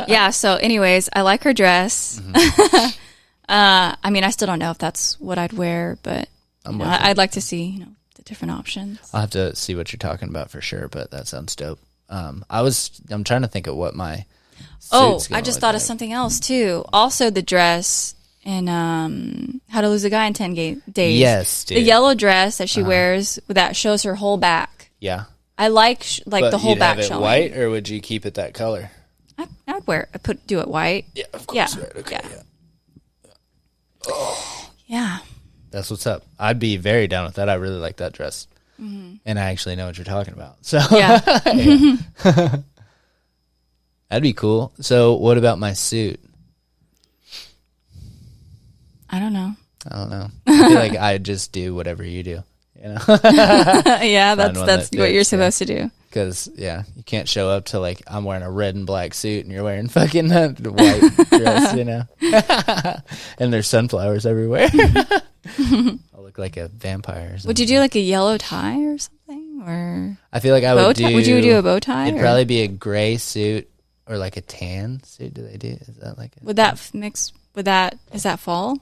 Yeah, so anyways, I like her dress. Mm-hmm. I mean, I still don't know if that's what I'd wear, but I'd like to see, the different options. I'll have to see what you're talking about for sure, but that sounds dope. I'm trying to think of what my suit's gonna I just look thought of like. something else too. Also the dress in How to Lose a Guy in 10 Days. Yes, dude. The yellow dress that she wears that shows her whole back. Yeah. I like But the whole you'd back have it showing. white, or would you keep it that color? I would do it white. Yeah, of course. Yeah. Right. Okay. Yeah. Yeah. That's what's up. I'd be very down with that. I really like that dress. Mm-hmm. And I actually know what you're talking about. So Yeah. that'd be cool. So what about my suit? I don't know. I don't know. I feel like I just do whatever you do, you know? Yeah, one that's that what you're fits, supposed to do. Because, you can't show up to, like, I'm wearing a red and black suit and you're wearing fucking white dress, you know? And there's sunflowers everywhere. I'll look like a vampire or something. Would you do like a yellow tie or something? Or I feel like I would do... Would you do a bow tie? It'd probably be a gray suit or, like, a tan suit. Do they do? Is that like a... Would that mix with that? Is that fall?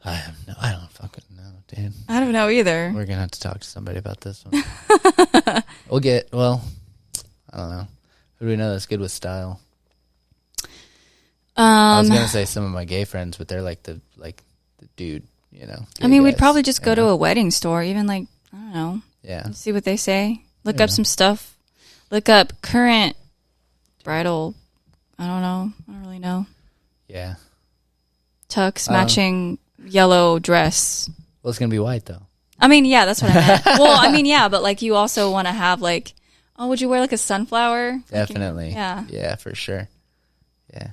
I don't fucking know, dude. I don't know either. We're going to have to talk to somebody about this one. I don't know. Who do we know that's good with style? I was going to say some of my gay friends, but they're like the dude, you know. I mean, we'd guys, probably just go know? to a wedding store, even like, I don't know. Yeah. See what they say. Look up some stuff. Look up current bridal. I don't know. I don't really know. Yeah. Tux matching yellow dress. Well, it's going to be white, though. I mean, yeah, that's what I meant. Well, I mean, yeah, but like you also want to have like, oh, would you wear like a sunflower? Definitely. Yeah. Yeah, for sure. Yeah.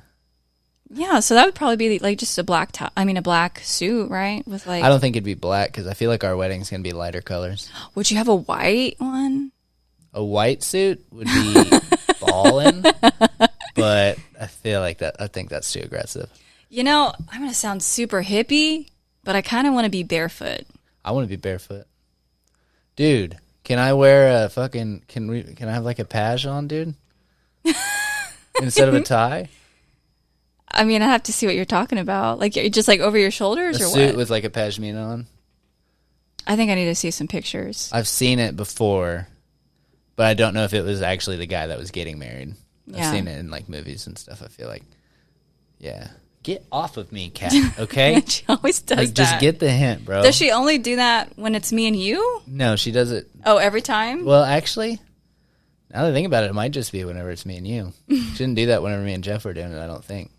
Yeah, so that would probably be like just a black top. I mean, a black suit, right? With like, I don't think it'd be black because I feel like our wedding's going to be lighter colors. would you have a white one? A white suit would be ballin', but I feel like I think that's too aggressive. You know, I'm going to sound super hippie, but I kind of want to be barefoot. I want to be barefoot. Dude, can I wear a fucking, can I have like a page on, dude? Instead of a tie? I mean, I have to see what you're talking about. Like, just like over your shoulders A or suit what? with like a pashmina on? I think I need to see some pictures. I've seen it before, but I don't know if it was actually the guy that was getting married. Yeah. I've seen it in like movies and stuff, I feel like. Yeah. Get off of me, cat, okay? She always does like, that. just get the hint, bro. Does she only do that when it's me and you? No, she does it. Oh, every time? Well, actually, now that I think about it, it might just be whenever it's me and you. She didn't do that whenever me and Jeff were doing it, I don't think.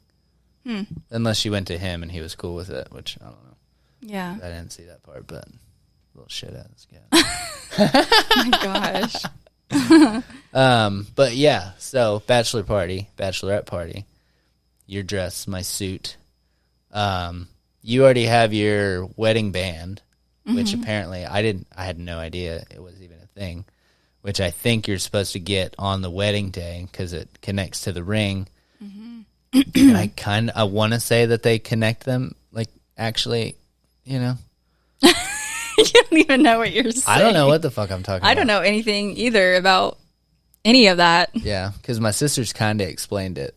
Unless she went to him and he was cool with it, which I don't know. Yeah. I didn't see that part, but little shit ass guy. Oh my gosh. But yeah, so bachelorette party, your dress, my suit. You already have your wedding band, which apparently I had no idea it was even a thing, which I think you're supposed to get on the wedding day because it connects to the ring. And I want to say that they connect them, like, actually, you know. You don't even know what you're saying. I don't know what the fuck I'm talking about. I don't know anything either about any of that. Yeah, because my sisters kind of explained it.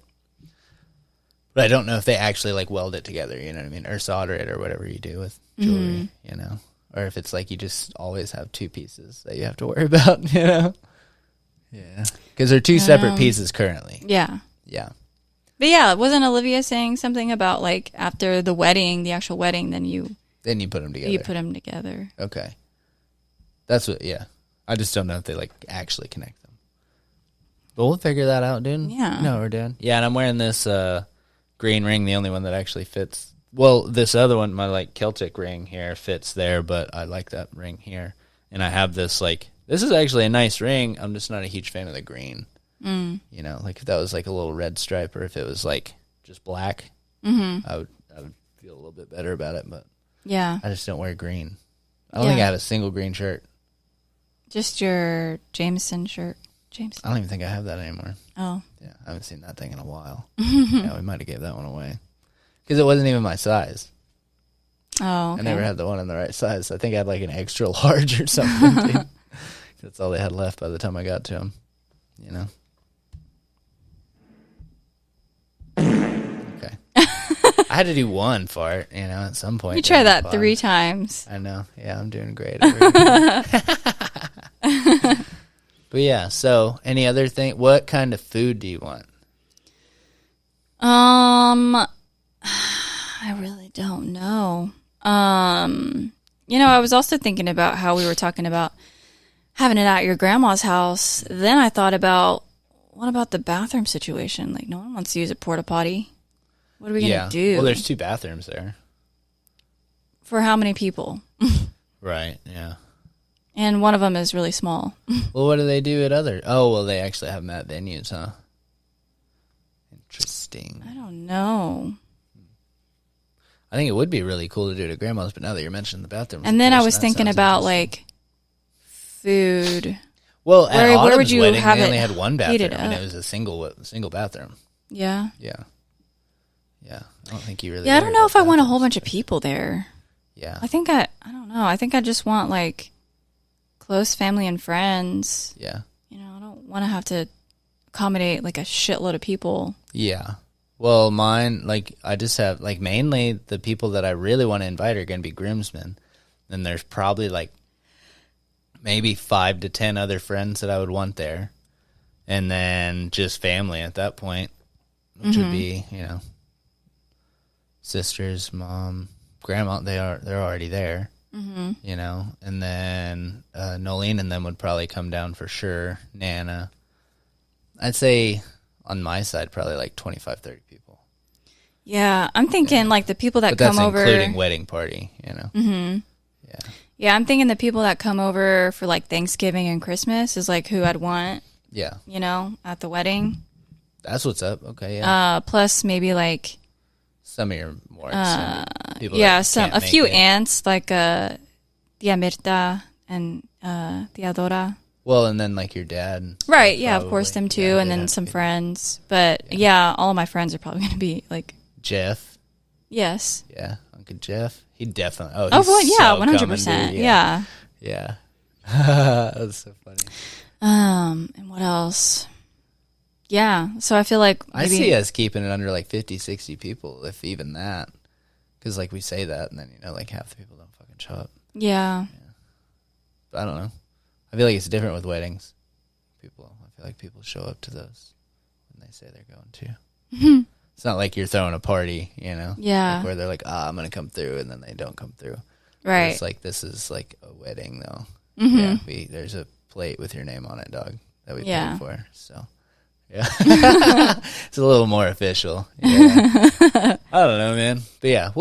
But I don't know if they actually, like, weld it together, you know what I mean? Or solder it or whatever you do with jewelry, you know? Or if it's like you just always have two pieces that you have to worry about, you know? Yeah. Because they're two separate pieces currently. Yeah. Yeah. But yeah, wasn't Olivia saying something about like after the wedding, the actual wedding, then you put them together. You put them together. Okay. That's what, yeah. I just don't know if they like actually connect them. But we'll figure that out, dude. Yeah. No, we're doing. Yeah, and I'm wearing this green ring, the only one that actually fits. Well, this other one, my like Celtic ring here fits there, but I like that ring here. And I have this like, this is actually a nice ring. I'm just not a huge fan of the green. You know, like if that was like a little red stripe, or if it was like just black, I would feel a little bit better about it. But yeah, I just don't wear green. I don't think I have a single green shirt. Just your Jameson shirt. Jameson. I don't even think I have that anymore. Oh. Yeah, I haven't seen that thing in a while. Yeah, we might have gave that one away. Because it wasn't even my size. Oh, okay. I never had the one in the right size. I think I had like an extra large or something. Dude. That's all they had left by the time I got to them. You know? Okay. I had to do one fart, you know, at some point. You try that 3 times. I know. Yeah, I'm doing great over here. But yeah, so any other thing? What kind of food do you want? I really don't know. You know, I was also thinking about how we were talking about having it at your grandma's house. Then I thought about, what about the bathroom situation? Like, no one wants to use a porta potty. What are we going to do? Well, there's 2 bathrooms there. For how many people? Right, yeah. And one of them is really small. Well, what do they do at other? Oh, well, they actually have them at venues, huh? Interesting. I don't know. I think it would be really cool to do it at grandma's, but now that you're mentioning the bathroom. And then I was thinking about, like, food. Well, at where would you wedding, have they it only had one bathroom, heated and up? it was a single bathroom. Yeah. Yeah. Yeah. I don't think you really. Yeah, I don't know if I want a whole bunch of people there. Yeah. I don't know. I think I just want, like, close family and friends. Yeah. You know, I don't want to have to accommodate, like, a shitload of people. Yeah. Well, mine, like, I just have, like, mainly the people that I really want to invite are going to be groomsmen. Then there's probably, like, maybe 5 to 10 other friends that I would want there. And then just family at that point, which would be, you know, sisters, mom, grandma, they're already there, you know. And then Nolene and them would probably come down for sure. Nana. I'd say on my side, probably like 25, 30 people. Yeah, I'm thinking, like, the people that come over. That's including wedding party, you know. Yeah. Yeah, I'm thinking the people that come over for, like, Thanksgiving and Christmas is, like, who I'd want, Yeah. you know, at the wedding. That's what's up. Okay, yeah. Plus maybe, like, Some of your more extended people. yeah, that can't a make few it. aunts, like Tia Mirta and Tia Dora. Well, and then like your dad. Right, yeah, of course, them too, Yeah, and they'd then have to some be- friends. But, yeah, all of my friends are probably going to be, like, Jeff. yes. Yeah, Uncle Jeff. He definitely. Oh, Oh, he's well, yeah, so 100%. coming, dude. Yeah. Yeah. That's so funny. And what else? Yeah, so I feel like I maybe, see us keeping it under like 50, 60 people, if even that. Because like we say that, and then, you know, like half the people don't fucking show up. yeah. But I don't know. I feel like it's different with weddings. I feel like people show up to those when they say they're going to. It's not like you're throwing a party, you know? Yeah. Like where they're like, I'm going to come through, and then they don't come through. Right. It's like, this is like a wedding, though. Yeah, there's a plate with your name on it, dog, that we paid for. So, yeah. It's a little more official. Yeah. I don't know, man. But yeah,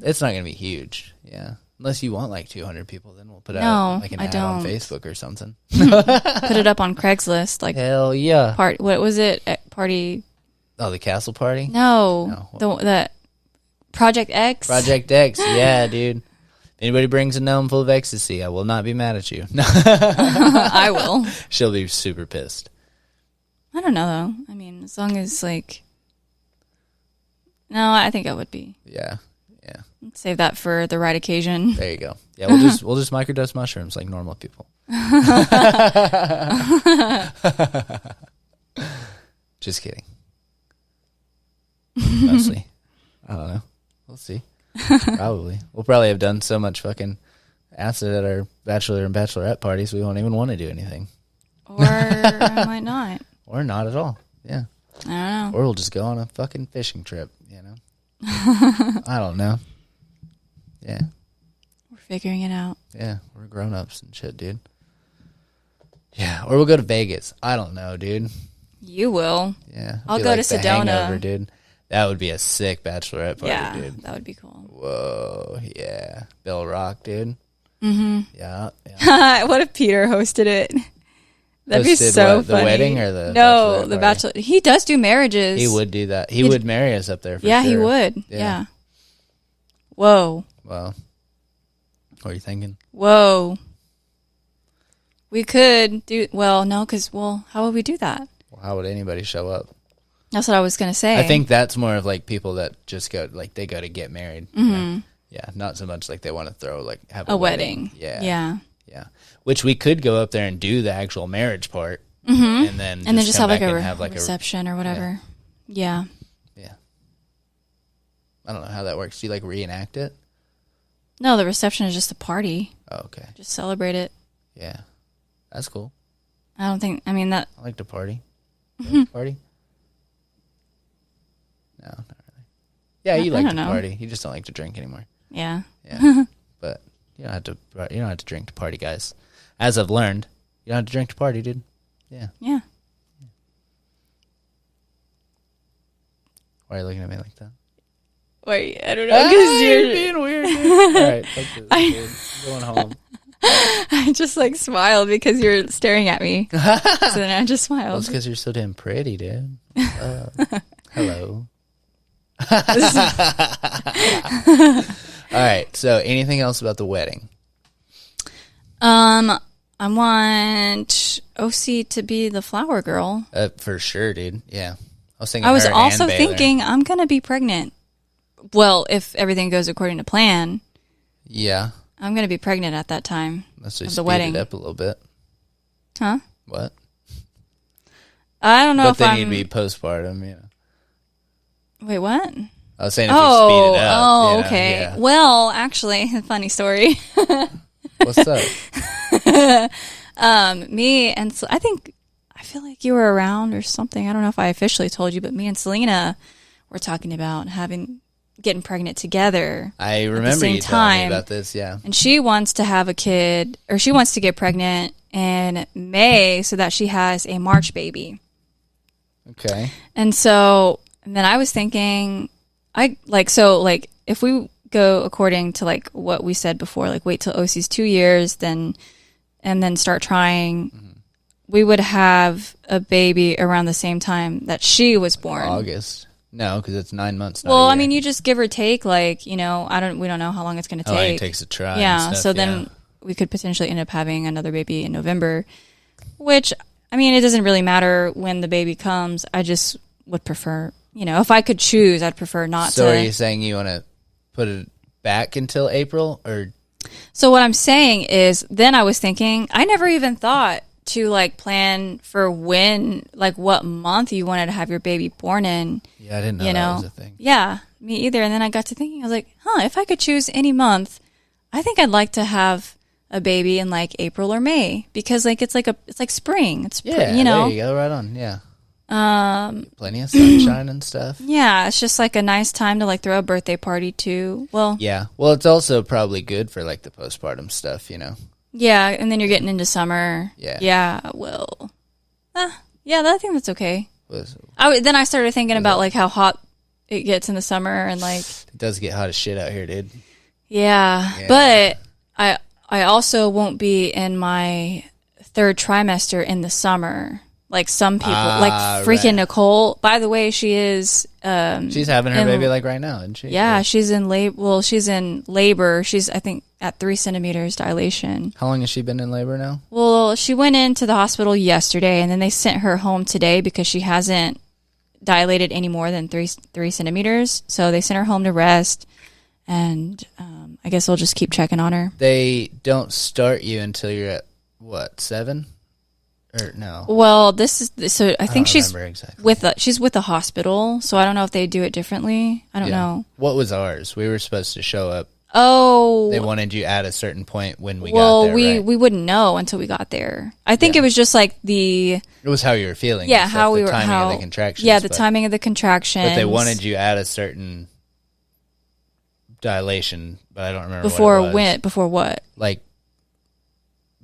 it's not going to be huge. Yeah. Unless you want like 200 people, then we'll put out like an ad on Facebook or something. Put it up on Craigslist, like, Hell yeah. what was it? Party? Oh, the castle party? No, No. the Project X. Project X. Yeah, dude. If anybody brings a gnome full of ecstasy, I will not be mad at you. No. I will. She'll be super pissed. I don't know though. I mean, as long as like, no, I think I would be. Yeah. Yeah. Save that for the right occasion. There you go. Yeah, we'll just microdose mushrooms like normal people. Just kidding. Mostly. I don't know. We'll see. Probably. We'll probably have done so much fucking acid at our bachelor and bachelorette parties we won't even want to do anything. Or I might not. Or not at all. Yeah. I don't know. Or we'll just go on a fucking fishing trip, you know? I don't know. Yeah. We're figuring it out. Yeah, we're grown-ups and shit, dude. Yeah, or we'll go to Vegas. I don't know, dude. You will. Yeah. I'll go to the Sedona. Hangover, dude. That would be a sick bachelorette party, Yeah, dude. that would be cool. Whoa, yeah. Bill Rock, dude. Mm-hmm. Yeah. What if Peter hosted it? That'd be so what, funny. The wedding or the No, the party? bachelor. He does do marriages. He would do that. He would marry us up there for yeah, sure. he would. Yeah. Whoa. Well, what are you thinking? Whoa. We could do, well, no, because, how would we do that? Well, how would anybody show up? That's what I was going to say. I think that's more of like people that just go, like they go to get married. Mm-hmm. Yeah, not so much like they want to throw, like have a wedding. Yeah. Which we could go up there and do the actual marriage part. Mm-hmm. And then just have like a have reception or whatever. Yeah. I don't know how that works. Do you like reenact it? No, the reception is just a party. Oh, okay. Just celebrate it. Yeah. That's cool. I don't think, I mean, that. I like to party. You like to party? No, not really. Yeah, you like to party. You just don't like to drink anymore. Yeah. Yeah. But you don't have to drink to party, guys. As I've learned, you don't have to drink to party, dude. Yeah. Yeah. Why are you looking at me like that? Wait, I don't know. Because you're being weird, dude. All right, fuck this, dude. I'm going home. I just like smiled because you're staring at me. So then I just smiled. Well, it's because you're so damn pretty, dude. Hello. All right. So, anything else about the wedding? I want OC to be the flower girl. For sure, dude. Yeah. I was also thinking I'm gonna be pregnant. Well, if everything goes according to plan. Yeah. I'm gonna be pregnant at that time. Let's just the wedding. Speed it up a little bit. Huh? What? I don't know if then you'd be postpartum, yeah. Wait, what? I was saying if you speed it up. Oh, okay. Yeah. Well, actually, funny story. What's up? Me and I feel like you were around or something. I don't know if I officially told you, but me and Selena were talking about getting pregnant together. I remember you telling me about this, yeah. And she wants to have a kid, or she wants to get pregnant in May so that she has a March baby. Okay. And then I was thinking, if we go according to like what we said before, like wait till OC's 2 years, and then start trying, we would have a baby around the same time that she was born. August. No, because it's 9 months. Well, I mean, you just give or take, like, we don't know how long it's going to take. How long it takes to try. Yeah. And stuff, so then we could potentially end up having another baby in November, which, I mean, it doesn't really matter when the baby comes. I just would prefer, if I could choose, I'd prefer not to. So are you saying you want to put it back until April or? So what I'm saying is, then I was thinking, I never even thought to like plan for what month you wanted to have your baby born in. Yeah, I didn't know that was a thing. Yeah, me either. And then I got to thinking, I was like, if I could choose any month, I think I'd like to have a baby in like April or May, because like it's like spring. It's there you go, right on. Yeah. Plenty of sunshine and stuff. Yeah, it's just like a nice time to like throw a birthday party too. Well, yeah. Well, it's also probably good for like the postpartum stuff, Yeah, and then you're getting into summer. Yeah. Yeah, well. I think that's okay. Then I started thinking about like how hot it gets in the summer, and like it does get hot as shit out here, dude. Yeah. But I also won't be in my third trimester in the summer. Like some people, freaking right. Nicole. By the way, she is. She's having her baby like right now, isn't she? Yeah, she's in labor. Well, she's in labor. She's, I think, at 3 centimeters dilation. How long has she been in labor now? Well, she went into the hospital yesterday, and then they sent her home today because she hasn't dilated any more than 3 centimeters. So they sent her home to rest, and I guess they'll just keep checking on her. They don't start you until you're at what, 7? Or no? Well, I think she's exactly. she's with the hospital, so I don't know if they do it differently. I don't know. What was ours? We were supposed to show up Oh. They wanted you at a certain point when we got there, right? we wouldn't know until we got there. I think it was just like It was how you were feeling. Yeah, how we were. Timing of the contractions. Yeah, the timing of the contractions. But they wanted you at a certain dilation, but I don't remember Before what? Like,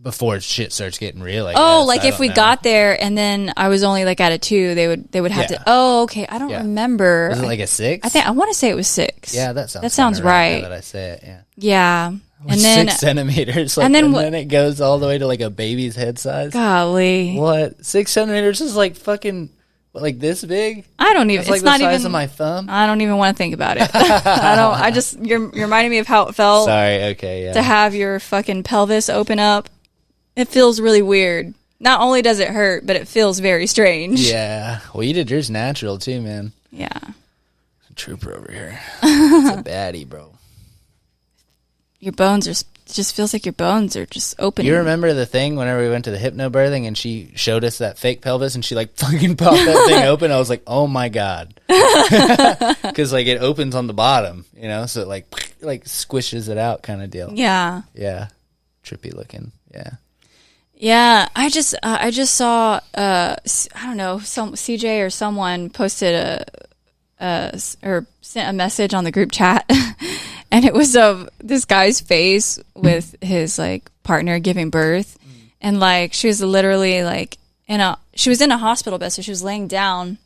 before shit starts getting real, like if we got there and then I was only like at a 2, they would have to. Oh, okay. I don't remember. Was it like a 6? I want to say it was 6. Yeah, that sounds right. Now that I say it, yeah. Yeah, and then 6 centimeters, and then it goes all the way to like a baby's head size. Golly, what? 6 centimeters is like fucking like this big. I don't even. It's like it's the not size even of my thumb. I don't even want to think about it. I don't. I just you're reminding me of how it felt. Sorry. Okay. Yeah. To have your fucking pelvis open up. It feels really weird. Not only does it hurt, but it feels very strange. Yeah. Well, you did yours natural too, man. Yeah. A trooper over here. It's a baddie, bro. Your bones just feels like your bones are just open. You remember the thing whenever we went to the hypnobirthing and she showed us that fake pelvis and she like fucking popped that thing open? I was like, oh my God. Because like it opens on the bottom, so it like squishes it out kind of deal. Yeah. Yeah. Trippy looking. Yeah. Yeah, I just saw I don't know, some CJ or someone posted or sent a message on the group chat, and it was of this guy's face with his like partner giving birth, and like she was literally like she was in a hospital bed, so she was laying down,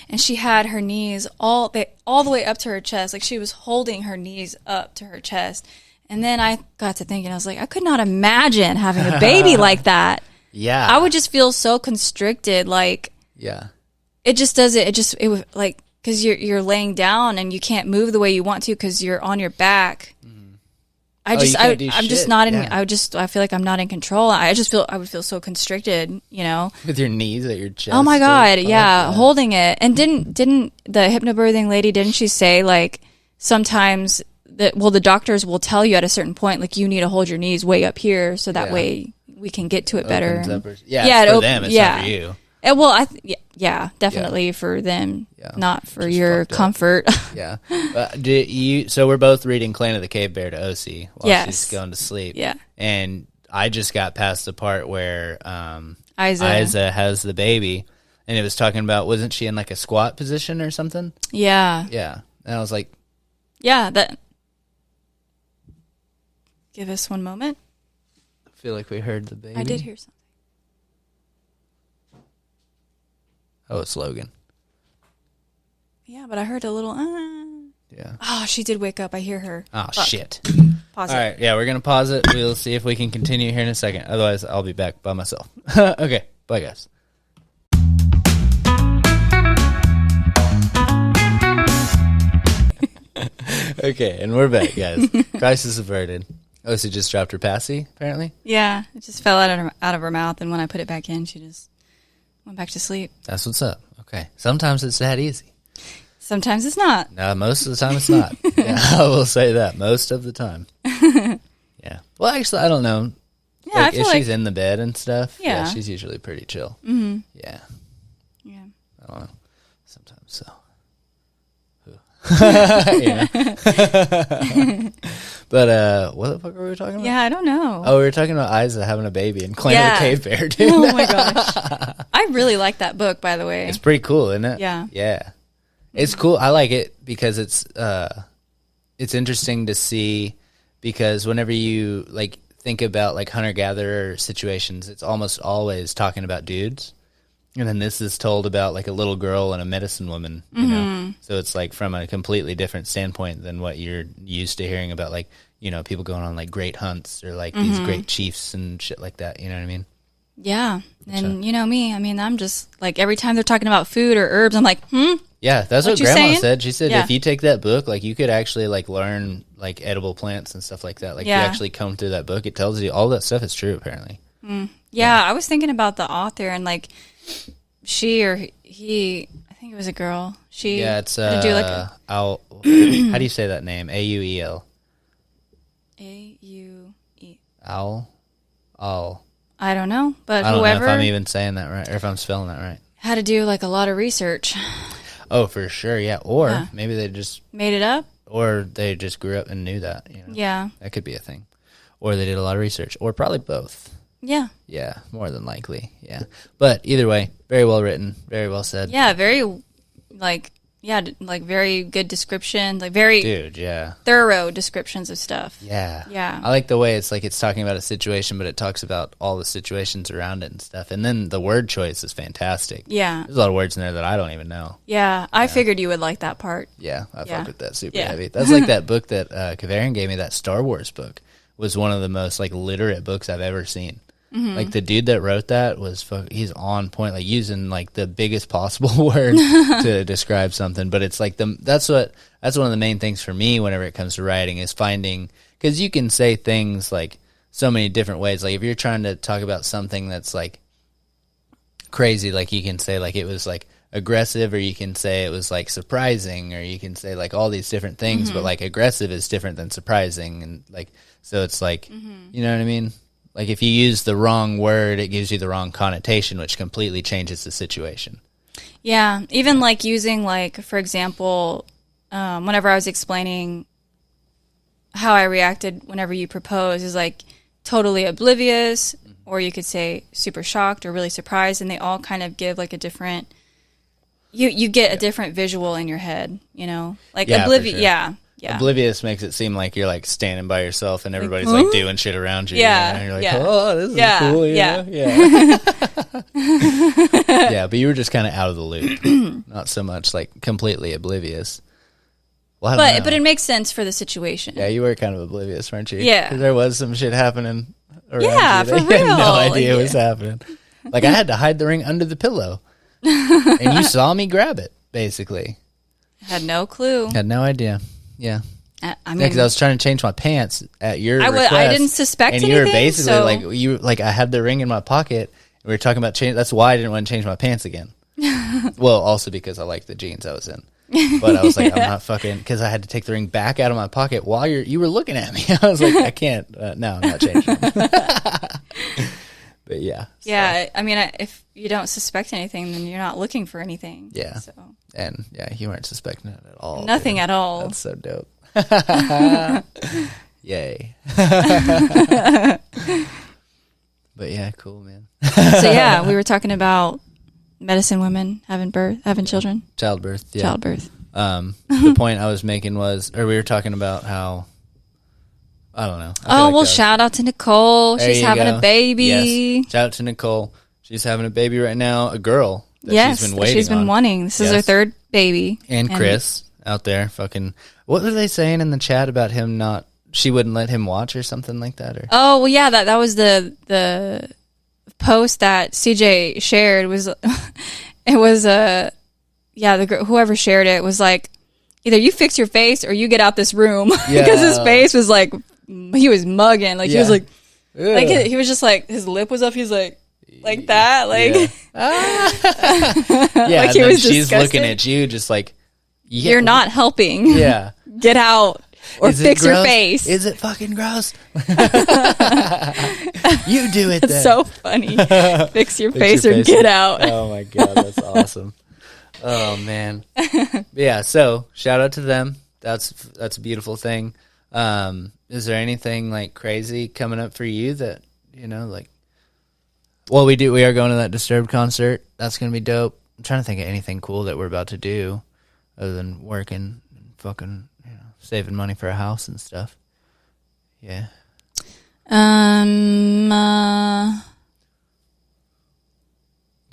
and she had her knees all the way up to her chest, like she was holding her knees up to her chest. And then I got to thinking, I was like, I could not imagine having a baby like that. Yeah. I would just feel so constricted. Like, yeah. It just doesn't, it was like, because you're laying down and you can't move the way you want to because you're on your back. Mm. I'm just not in, I feel like I'm not in control. I would feel so constricted, With your knees at your chest. Oh my God. Yeah. Holding it. And didn't the hypnobirthing lady, didn't she say like sometimes the doctors will tell you at a certain point, like, you need to hold your knees way up here so that way we can get to it better. Yeah, for them, it's not for you. Well, definitely for them, not for your comfort. Yeah. So we're both reading Clan of the Cave Bear to OC while she's going to sleep. Yeah. And I just got past the part where Isa has the baby, and it was talking about, wasn't she in like a squat position or something? Yeah. Yeah. And I was like... Yeah, Give us one moment. I feel like we heard the baby. I did hear something. Oh, it's Logan. Yeah, but I heard a little... Yeah. Oh, she did wake up. I hear her. Oh, shit. Pause it. All right, yeah, we're going to pause it. We'll see if we can continue here in a second. Otherwise, I'll be back by myself. Okay, bye, guys. Okay, and we're back, guys. Crisis averted. Oh, she just dropped her passy, apparently? Yeah, it just fell out of her mouth, and when I put it back in, she just went back to sleep. That's what's up. Okay. Sometimes it's that easy. Sometimes it's not. No, most of the time it's not. Yeah, I will say that. Most of the time. Yeah. Well, actually, I don't know. Yeah, I feel if she's in the bed and stuff, yeah, she's usually pretty chill. Mm-hmm. Yeah. Yeah. I don't know. Sometimes so. Yeah. But what the fuck were we talking about? Yeah, I don't know. Oh, we were talking about Isa having a baby and Clan of the Cave Bear, dude. Oh my gosh. I really like that book, by the way. It's pretty cool, isn't it? Yeah. Yeah. It's cool. I like it because it's interesting to see, because whenever you like think about like hunter-gatherer situations, it's almost always talking about dudes. And then this is told about like a little girl and a medicine woman, you know? So it's like from a completely different standpoint than what you're used to hearing about, like, people going on like great hunts or like these great chiefs and shit like that. You know what I mean? Yeah. And you know me, I mean, I'm just like, every time they're talking about food or herbs, I'm like, Yeah, that's what Grandma saying? said. She said if you take that book, like you could actually like learn like edible plants and stuff like that. Like if you actually comb through that book, it tells you all that stuff is true apparently. Yeah, I was thinking about the author and like she or he, I think it was a girl. She it's had to do like how do you say that name? Auel. A-U-E. Owl. I don't know, but I don't whoever know if I'm even saying that right or if I'm spelling that right. had to do like a lot of research. Oh, for sure, yeah. Or maybe they just made it up. or they just grew up and knew that. You know? Yeah. That could be a thing. Or they did a lot of research, or probably both. Yeah. Yeah, more than likely. Yeah. But either way, very well written, very well said. Yeah, very, like very good description, like very thorough descriptions of stuff. Yeah. Yeah. I like the way it's like it's talking about a situation, but it talks about all the situations around it and stuff. And then the word choice is fantastic. Yeah. There's a lot of words in there that I don't even know. Yeah. I figured you would like that part. Yeah, I fucked with that super Yeah. heavy. That's like that book that Kavarian gave me, that Star Wars book, was one of the most like literate books I've ever seen. Mm-hmm. Like the dude that wrote that he's on point, like using like the biggest possible word to describe something. But it's like that's one of the main things for me whenever it comes to writing is finding, because you can say things like so many different ways. Like if you're trying to talk about something that's like crazy, like you can say like it was like aggressive, or you can say it was like surprising, or you can say like all these different things. Mm-hmm. But like aggressive is different than surprising, and like so it's like you know what I mean. Like, if you use the wrong word, it gives you the wrong connotation, which completely changes the situation. Yeah. Even, like, using, like, for example, whenever I was explaining how I reacted whenever you proposed, is, like, totally oblivious, or you could say super shocked or really surprised, and they all kind of give, like, a different... You get a different visual in your head, you know? Like, oblivious... Sure. Yeah. Yeah. Oblivious makes it seem like you're like standing by yourself and everybody's like doing shit around you. Yeah. And you're like, oh, this is cool. Yeah. Yeah, but you were just kind of out of the loop. Not so much like completely oblivious. Well, but it makes sense for the situation. Yeah, you were kind of oblivious, weren't you? Yeah. Because there was some shit happening around you. For real. You had no idea what was happening. Like I had to hide the ring under the pillow. And you saw me grab it, basically. Had no clue. Had no idea. Yeah. I mean, because I was trying to change my pants at your request. I didn't suspect anything. And you were basically like I had the ring in my pocket. And we were talking about change. That's why I didn't want to change my pants again. Well, also because I liked the jeans I was in. But I was like, I'm not fucking, because I had to take the ring back out of my pocket while you were looking at me. I was like, I can't. No, I'm not changing. But yeah. Yeah, I mean, if you don't suspect anything, then you're not looking for anything. Yeah. So. And yeah, you weren't suspecting it at all. Nothing at all. That's so dope. Yay. But yeah, cool, man. So yeah, we were talking about medicine women having children. Childbirth, yeah. Childbirth. The point I was making was, or we were talking about how, I don't know. Shout out to Nicole. She's having a baby. Yes. Shout out to Nicole. She's having a baby right now, a girl that she's been wanting. This is her third baby. And Chris out there fucking, what were they saying in the chat about him she wouldn't let him watch or something like that? Or? Oh, well, yeah, that was the post that CJ shared was, it was, the girl, whoever shared it was like, either you fix your face or you get out this room. Because his face was like, he was mugging. Like, he was like, he was just like, his lip was up. He's like that. Like, like he was she's looking at you just like, you're not helping. Yeah. Get out or fix your face. Is it fucking gross? You do it then. It's so funny. Fix your face or get out. Oh my God, that's awesome. Oh man. Yeah, so shout out to them. That's a beautiful thing. Is there anything like crazy coming up for you that, you know, like, well, we are going to that Disturbed concert. That's going to be dope. I'm trying to think of anything cool that we're about to do other than working and fucking, you know, saving money for a house and stuff. Yeah. Got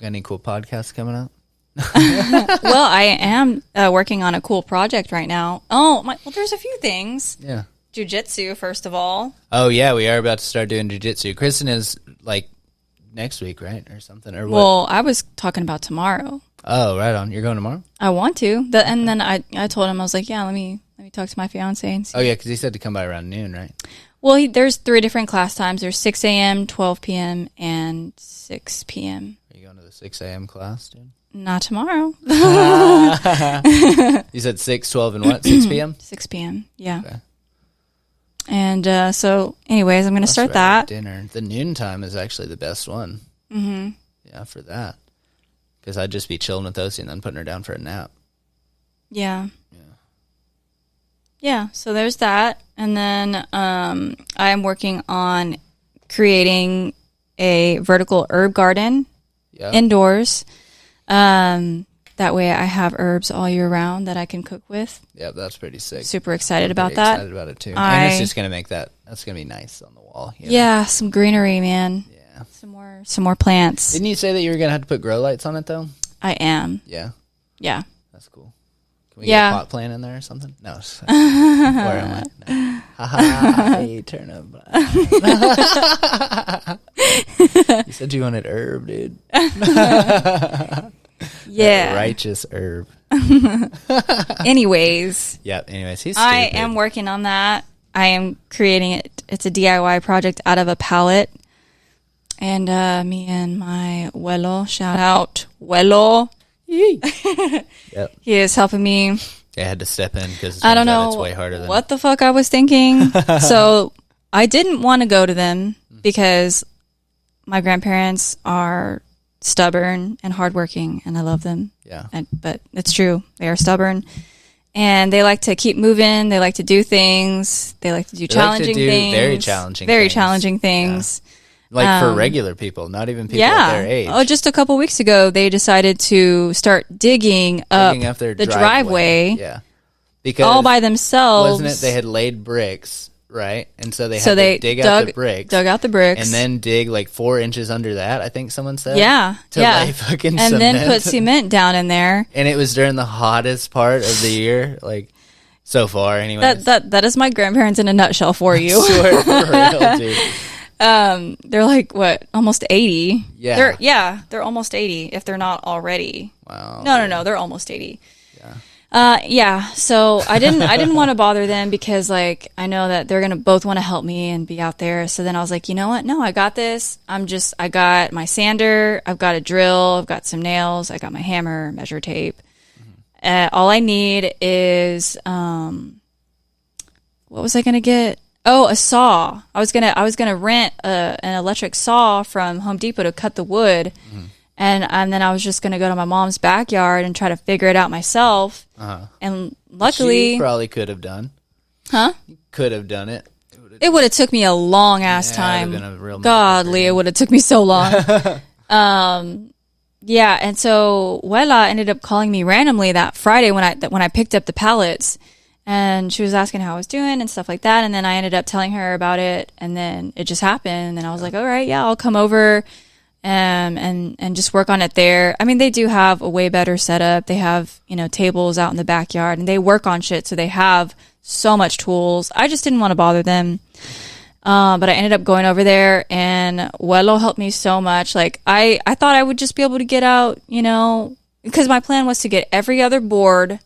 any cool podcasts coming up? Well, I am working on a cool project right now. Well, there's a few things. Yeah. Jiu-jitsu, first of all. Oh, yeah, we are about to start doing jiu-jitsu. Kristen is, like, next week, right? Or something, or what? Well, I was talking about tomorrow. Oh, right on. You're going tomorrow? I want to. And then I told him, I was like, yeah, let me talk to my fiance and see. Oh, yeah, because he said to come by around noon, right? Well, there's 3 different class times. There's 6 a.m., 12 p.m., and 6 p.m. Are you going to the 6 a.m. class, dude? Not tomorrow. You said 6, 12, and what? 6 p.m.? 6 p.m., yeah. Okay. And so, anyways, I'm going to start that. Dinner. The noon time is actually the best one. Mm-hmm. Yeah, for that. Because I'd just be chilling with Osie and then putting her down for a nap. Yeah. yeah, so there's that. And then I am working on creating a vertical herb garden indoors. That way I have herbs all year round that I can cook with. Yeah, that's pretty sick. Super excited about that. Excited about it too. And it's just going to make that's going to be nice on the wall. Yeah, some greenery, man. Yeah. Some more plants. Didn't you say that you were going to have to put grow lights on it though? I am. Yeah. Yeah. That's cool. Can we get a pot plant in there or something? No. Where am I? No. Hey, turn up. You said you wanted herb, dude. Yeah. Righteous herb. Anyways. Yep. Anyways, he's stupid. I am working on that. I am creating it. It's a DIY project out of a pallet. And me and my Wello, shout out Wello. Yep. He is helping me. I had to step in because I don't know it's way harder than what the fuck I was thinking. So I didn't want to go to them because my grandparents are stubborn and hardworking, and I love them. Yeah. But it's true. They are stubborn. And they like to keep moving. They like to do things. They like to do challenging things. Very challenging things. Yeah. Like for regular people, not even people at their age. Oh, just a couple weeks ago, they decided to start digging up their the driveway. Yeah. Because all by themselves. Wasn't it they had laid bricks, right? And so they had to dig out the bricks. Dug out the bricks. And then dig like 4 inches under that, I think someone said. Yeah. To lay fucking and cement. then put cement down in there. And it was during the hottest part of the year, like so far anyways. That is my grandparents in a nutshell for you. I swear, for real, dude. They're like what, almost 80? Yeah. They're almost 80 if they're not already. Wow. No, they're almost 80. Yeah. So I didn't want to bother them because like I know that they're gonna both want to help me and be out there. So then I was like, you know what? No, I got this. I got my sander, I've got a drill, I've got some nails, I got my hammer, measure tape. All I need is what was I gonna get? Oh, a saw. I was gonna rent an electric saw from Home Depot to cut the wood, and then I was just gonna go to my mom's backyard and try to figure it out myself. And luckily, she probably could have done. Huh? Could have done it. It would have took me a long ass time. Godly, it would have took me so long. Yeah, and so Wella ended up calling me randomly that Friday when I picked up the pallets. And she was asking how I was doing and stuff like that. And then I ended up telling her about it. And then it just happened. And then I was like, all right, yeah, I'll come over and just work on it there. I mean, they do have a way better setup. They have, tables out in the backyard. And they work on shit. So they have so much tools. I just didn't want to bother them. But I ended up going over there. And Wello helped me so much. Like, I thought I would just be able to get out, because my plan was to get every other board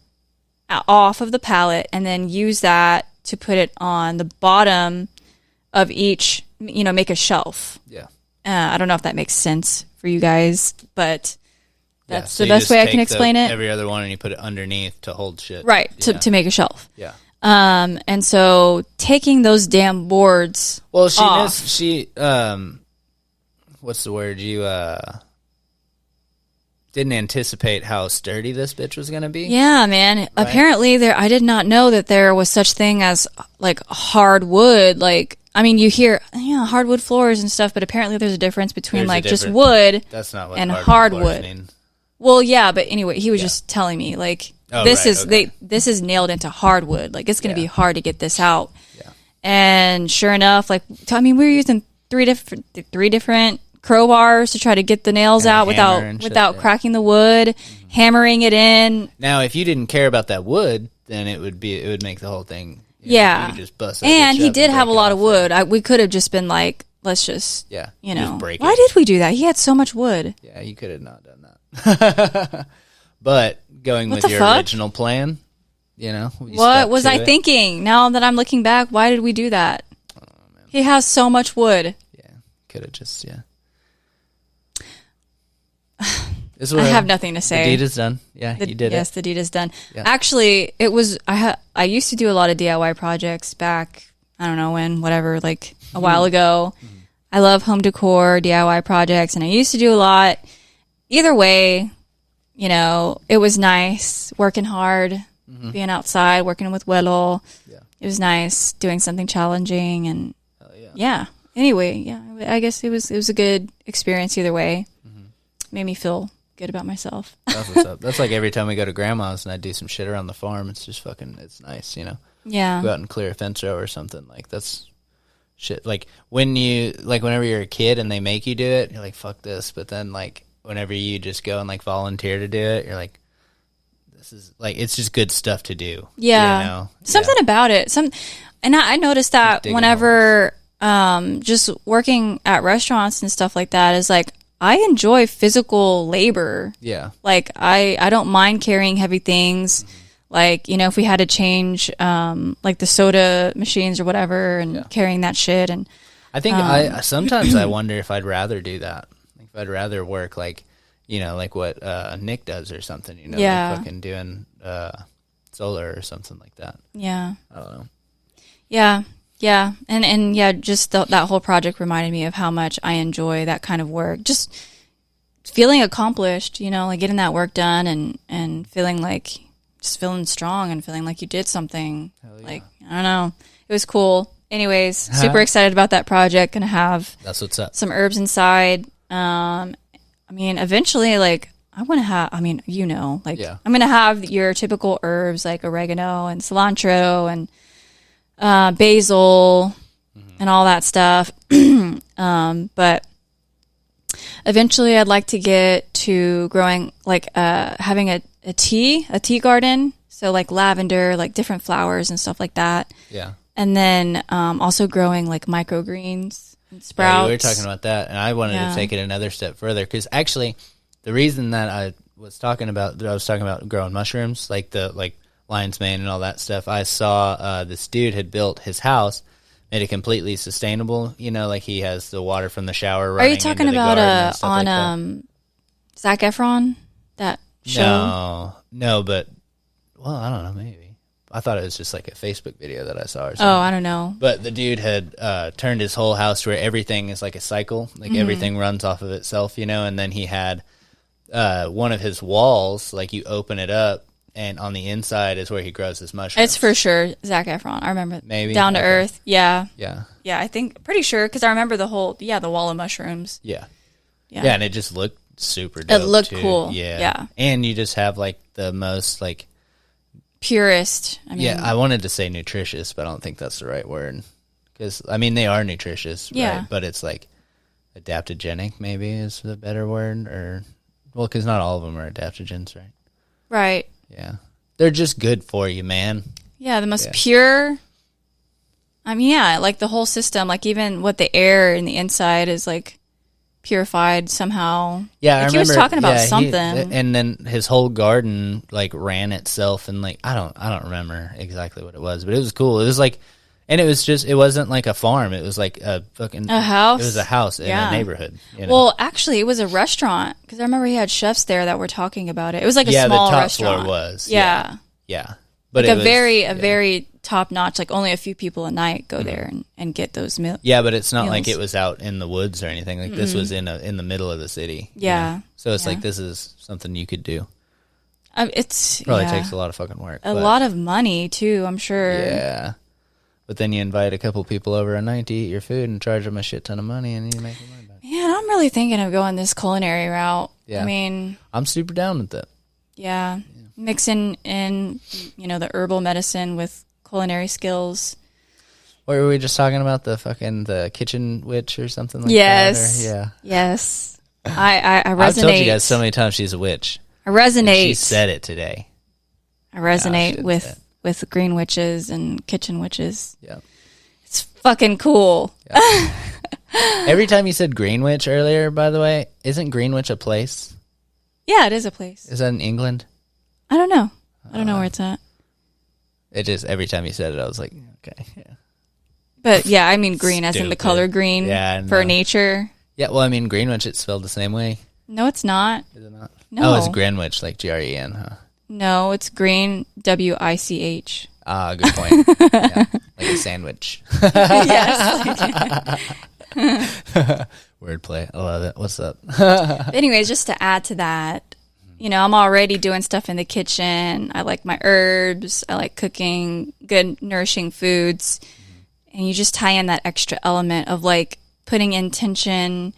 off of the pallet and then use that to put it on the bottom of each, make a shelf. Yeah. I don't know if that makes sense for you guys, but that's the best way I can explain it. Every other one and you put it underneath to hold shit. Right. To make a shelf. Yeah. And so taking those damn boards. Well, off, what's the word? You, didn't anticipate how sturdy this bitch was going to be. Yeah, man. Right? Apparently, I did not know that there was such thing as like hardwood. Like, I mean, you hear hardwood floors and stuff, but apparently there's a difference between just wood and hardwood. Well, yeah, but anyway, he was just telling me like this is nailed into hardwood. Like it's going to be hard to get this out. Yeah. And sure enough, like we were using three different crowbars to try to get the nails out without cracking the wood, hammering it in. Now, if you didn't care about that wood, then it would make the whole thing. You could just bust. And he did have a lot of wood. We could have just been like, let's just just break it. Why did we do that? He had so much wood. Yeah, you could have not done that. But going with your original plan, what was I thinking? Now that I'm looking back, why did we do that? Oh, man. He has so much wood. Yeah, could have just I have nothing to say. The deed is done. Yeah, you did it. Yes, the deed is done. Yeah. Actually, it was. I used to do a lot of DIY projects back. I don't know when, whatever, like a while ago. Mm-hmm. I love home decor, DIY projects, and I used to do a lot. Either way, it was nice working hard, being outside, working with Willow. Yeah. It was nice doing something challenging, and Hell yeah. yeah. Anyway, yeah, I guess it was a good experience either way. Made me feel good about myself. That's what's up. That's like every time we go to grandma's and I do some shit around the farm. It's just fucking, it's nice, you know? Yeah. Go out and clear a fence row or something. Like, that's shit. Like, whenever you're a kid and they make you do it, you're like, fuck this. But then, like, whenever you just go and, like, volunteer to do it, you're like, this is, like, it's just good stuff to do. Yeah. You know? Something about it. And I noticed that whenever, just working at restaurants and stuff like that is like, I enjoy physical labor. Yeah. Like, I don't mind carrying heavy things. Like, you know, if we had to change, like the soda machines or whatever and carrying that shit. And I think sometimes I wonder if I'd rather do that. Like, if I'd rather work like, you know, like what Nick does or something, you know, like fucking doing solar or something like that. Yeah. I don't know. Yeah. Yeah. And yeah, just that whole project reminded me of how much I enjoy that kind of work. Just feeling accomplished, you know, like getting that work done and feeling like, just feeling strong and feeling like you did something. Yeah. Like, I don't know. It was cool. Anyways, super excited about that project. Gonna have that's what's up. Some herbs inside. I mean, eventually, like, I want to have, I mean, you know, like, I'm going to have your typical herbs like oregano and cilantro and basil and all that stuff. But eventually I'd like to get to growing, like, having a tea garden. So like lavender, like different flowers and stuff like that. Yeah. And then also growing like microgreens and sprouts. Yeah, we were talking about that, and I wanted to take it another step further because actually, the reason that I was talking about growing mushrooms, like the lion's mane and all that stuff. I saw this dude had built his house, made it completely sustainable. You know, like he has the water from the shower running. Are you talking about on Zac Efron that show? No, but well, I don't know, maybe. I thought it was just like a Facebook video that I saw or something. Oh, I don't know. But the dude had turned his whole house to where everything is like a cycle. Like everything runs off of itself, you know? And then he had one of his walls, like you open it up, and on the inside is where he grows his mushrooms. It's for sure Zac Efron. I remember. Maybe. Down to Earth. Yeah. Yeah. Yeah, I think, pretty sure, because I remember the wall of mushrooms. Yeah. Yeah, and it just looked super dope. It looked too. cool. Yeah. Yeah. And you just have like the most like purest. I mean, I wanted to say nutritious, but I don't think that's the right word. Because, I mean, they are nutritious, right? But it's like adaptogenic, maybe is the better word. Or, well, because not all of them are adaptogens, right? Right. Yeah. They're just good for you, man. Yeah, the most pure. I mean, yeah, like the whole system, like even what the air in the inside is like purified somehow. Yeah, like I remember. He was talking about something. And then his whole garden like ran itself, and like I don't remember exactly what it was, but it was cool. It was like, and it was just, it wasn't like a farm. It was like a house. It was a house in a neighborhood. You know? Well, actually, it was a restaurant because I remember he had chefs there that were talking about it. It was like a small the top restaurant. floor was. Yeah. But like a very top notch. Like only a few people a night go there and get those meals. Yeah, but it's not like it was out in the woods or anything. Like this was in the middle of the city. Yeah. You know? So it's like this is something you could do. It's probably takes a lot of fucking work. A lot of money too, I'm sure. Yeah. But then you invite a couple people over a night to eat your food and charge them a shit ton of money, and you make your money back. Man, I'm really thinking of going this culinary route. Yeah. I mean, I'm super down with it. Yeah. Mixing in, you know, the herbal medicine with culinary skills. What were we just talking about? The kitchen witch or something like that? Yes. Yeah. Yes. I resonate. I've told you guys so many times she's a witch. I resonate. She said it today. I resonate with green witches and kitchen witches. Yeah. It's fucking cool. Yeah. Every time you said Greenwich earlier, by the way, isn't Greenwich a place? Yeah, it is a place. Is that in England? I don't know. I don't know where it's at. It just, every time you said it, I was like, okay, yeah. But yeah, I mean green as in the color green for nature. Yeah, well, I mean Greenwich, it's spelled the same way. No, it's not. Is it not? No. Oh, it's Greenwich, like Gren, huh? No, it's green, WICH. Ah, good point. Yeah, like a sandwich. Yes. Wordplay. I love it. What's up? Anyways, just to add to that, you know, I'm already doing stuff in the kitchen. I like my herbs. I like cooking good, nourishing foods. And you just tie in that extra element of like putting intention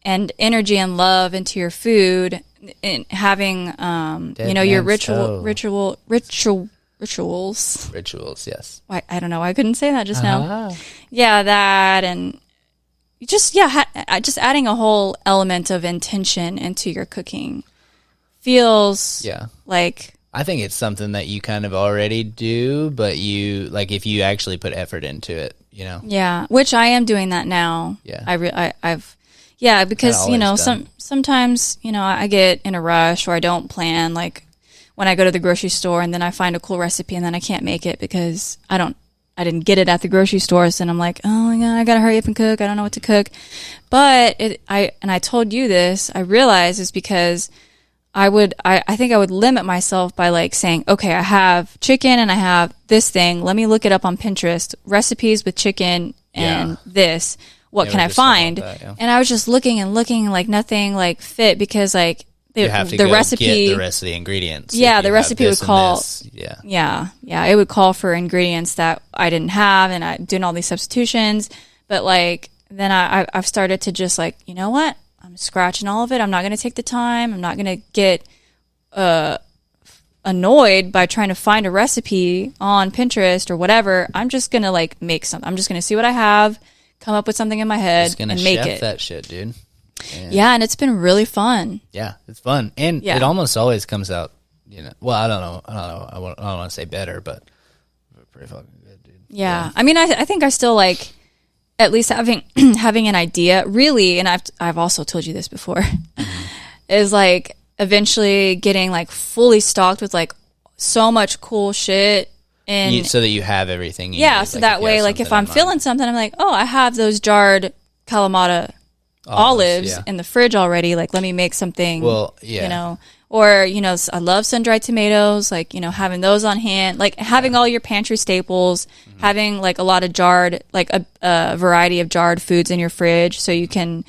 and energy and love into your food and having, you know, your rituals. Rituals, yes. I don't know. I couldn't say that just now. Yeah, that and just, just adding a whole element of intention into your cooking feels like... I think it's something that you kind of already do, but you, like, if you actually put effort into it, you know? Yeah, which I am doing that now. Yeah. Because, you know, sometimes, you know, I get in a rush or I don't plan, like, when I go to the grocery store and then I find a cool recipe and then I can't make it because I didn't get it at the grocery store. So then I'm like, oh my God, I gotta hurry up and cook. I don't know what to cook. But I told you this, I realized it's because I think I would limit myself by like saying, okay, I have chicken and I have this thing. Let me look it up on Pinterest. Recipes with chicken and this. What can I find? And I was just looking and looking, like nothing like fit because like you have to recipe, get the rest of the ingredients. Yeah, the recipe would call. Yeah. It would call for ingredients that I didn't have, and I doing all these substitutions. But like then I've started to just like, you know what? I'm scratching all of it. I'm not going to take the time. I'm not going to get annoyed by trying to find a recipe on Pinterest or whatever. I'm just going to like make something. I'm just going to see what I have, come up with something in my head, and make it. That shit, dude. Yeah, and it's been really fun. Yeah, it's fun, and it almost always comes out. You know, well, I don't know. I don't want to say better, but pretty fucking good, dude. Yeah. I mean, I think I still like at least having an idea. Really, and I've also told you this before, is like eventually getting like fully stocked with like so much cool shit. And so that you have everything you need. So that way, like if I'm feeling something, I'm like, oh, I have those jarred Kalamata olives in the fridge already. Like, let me make something, you know. Or, you know, I love sun-dried tomatoes, like, you know, having those on hand. Like, having all your pantry staples, having, like, a lot of jarred, like, a variety of jarred foods in your fridge so you can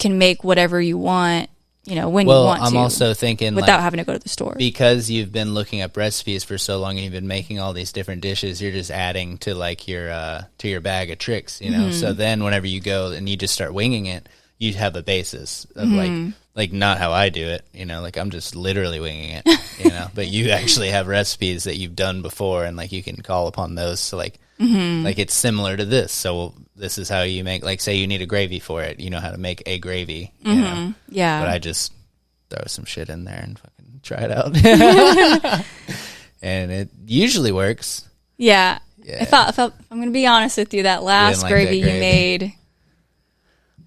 make whatever you want, you know, when you want to. I'm also thinking, without having to go to the store. Because you've been looking up recipes for so long and you've been making all these different dishes, you're just adding to, like, your bag of tricks, you know? So then whenever you go and you just start winging it, you have a basis of, like not how I do it, you know, like I'm just literally winging it, you know, but you actually have recipes that you've done before and like you can call upon those. So like, like it's similar to this. So this is how you make, like say you need a gravy for it. You know how to make a gravy, you know? Yeah. But I just throw some shit in there and fucking try it out. And it usually works. Yeah. I felt, I'm going to be honest with you, that last gravy you made.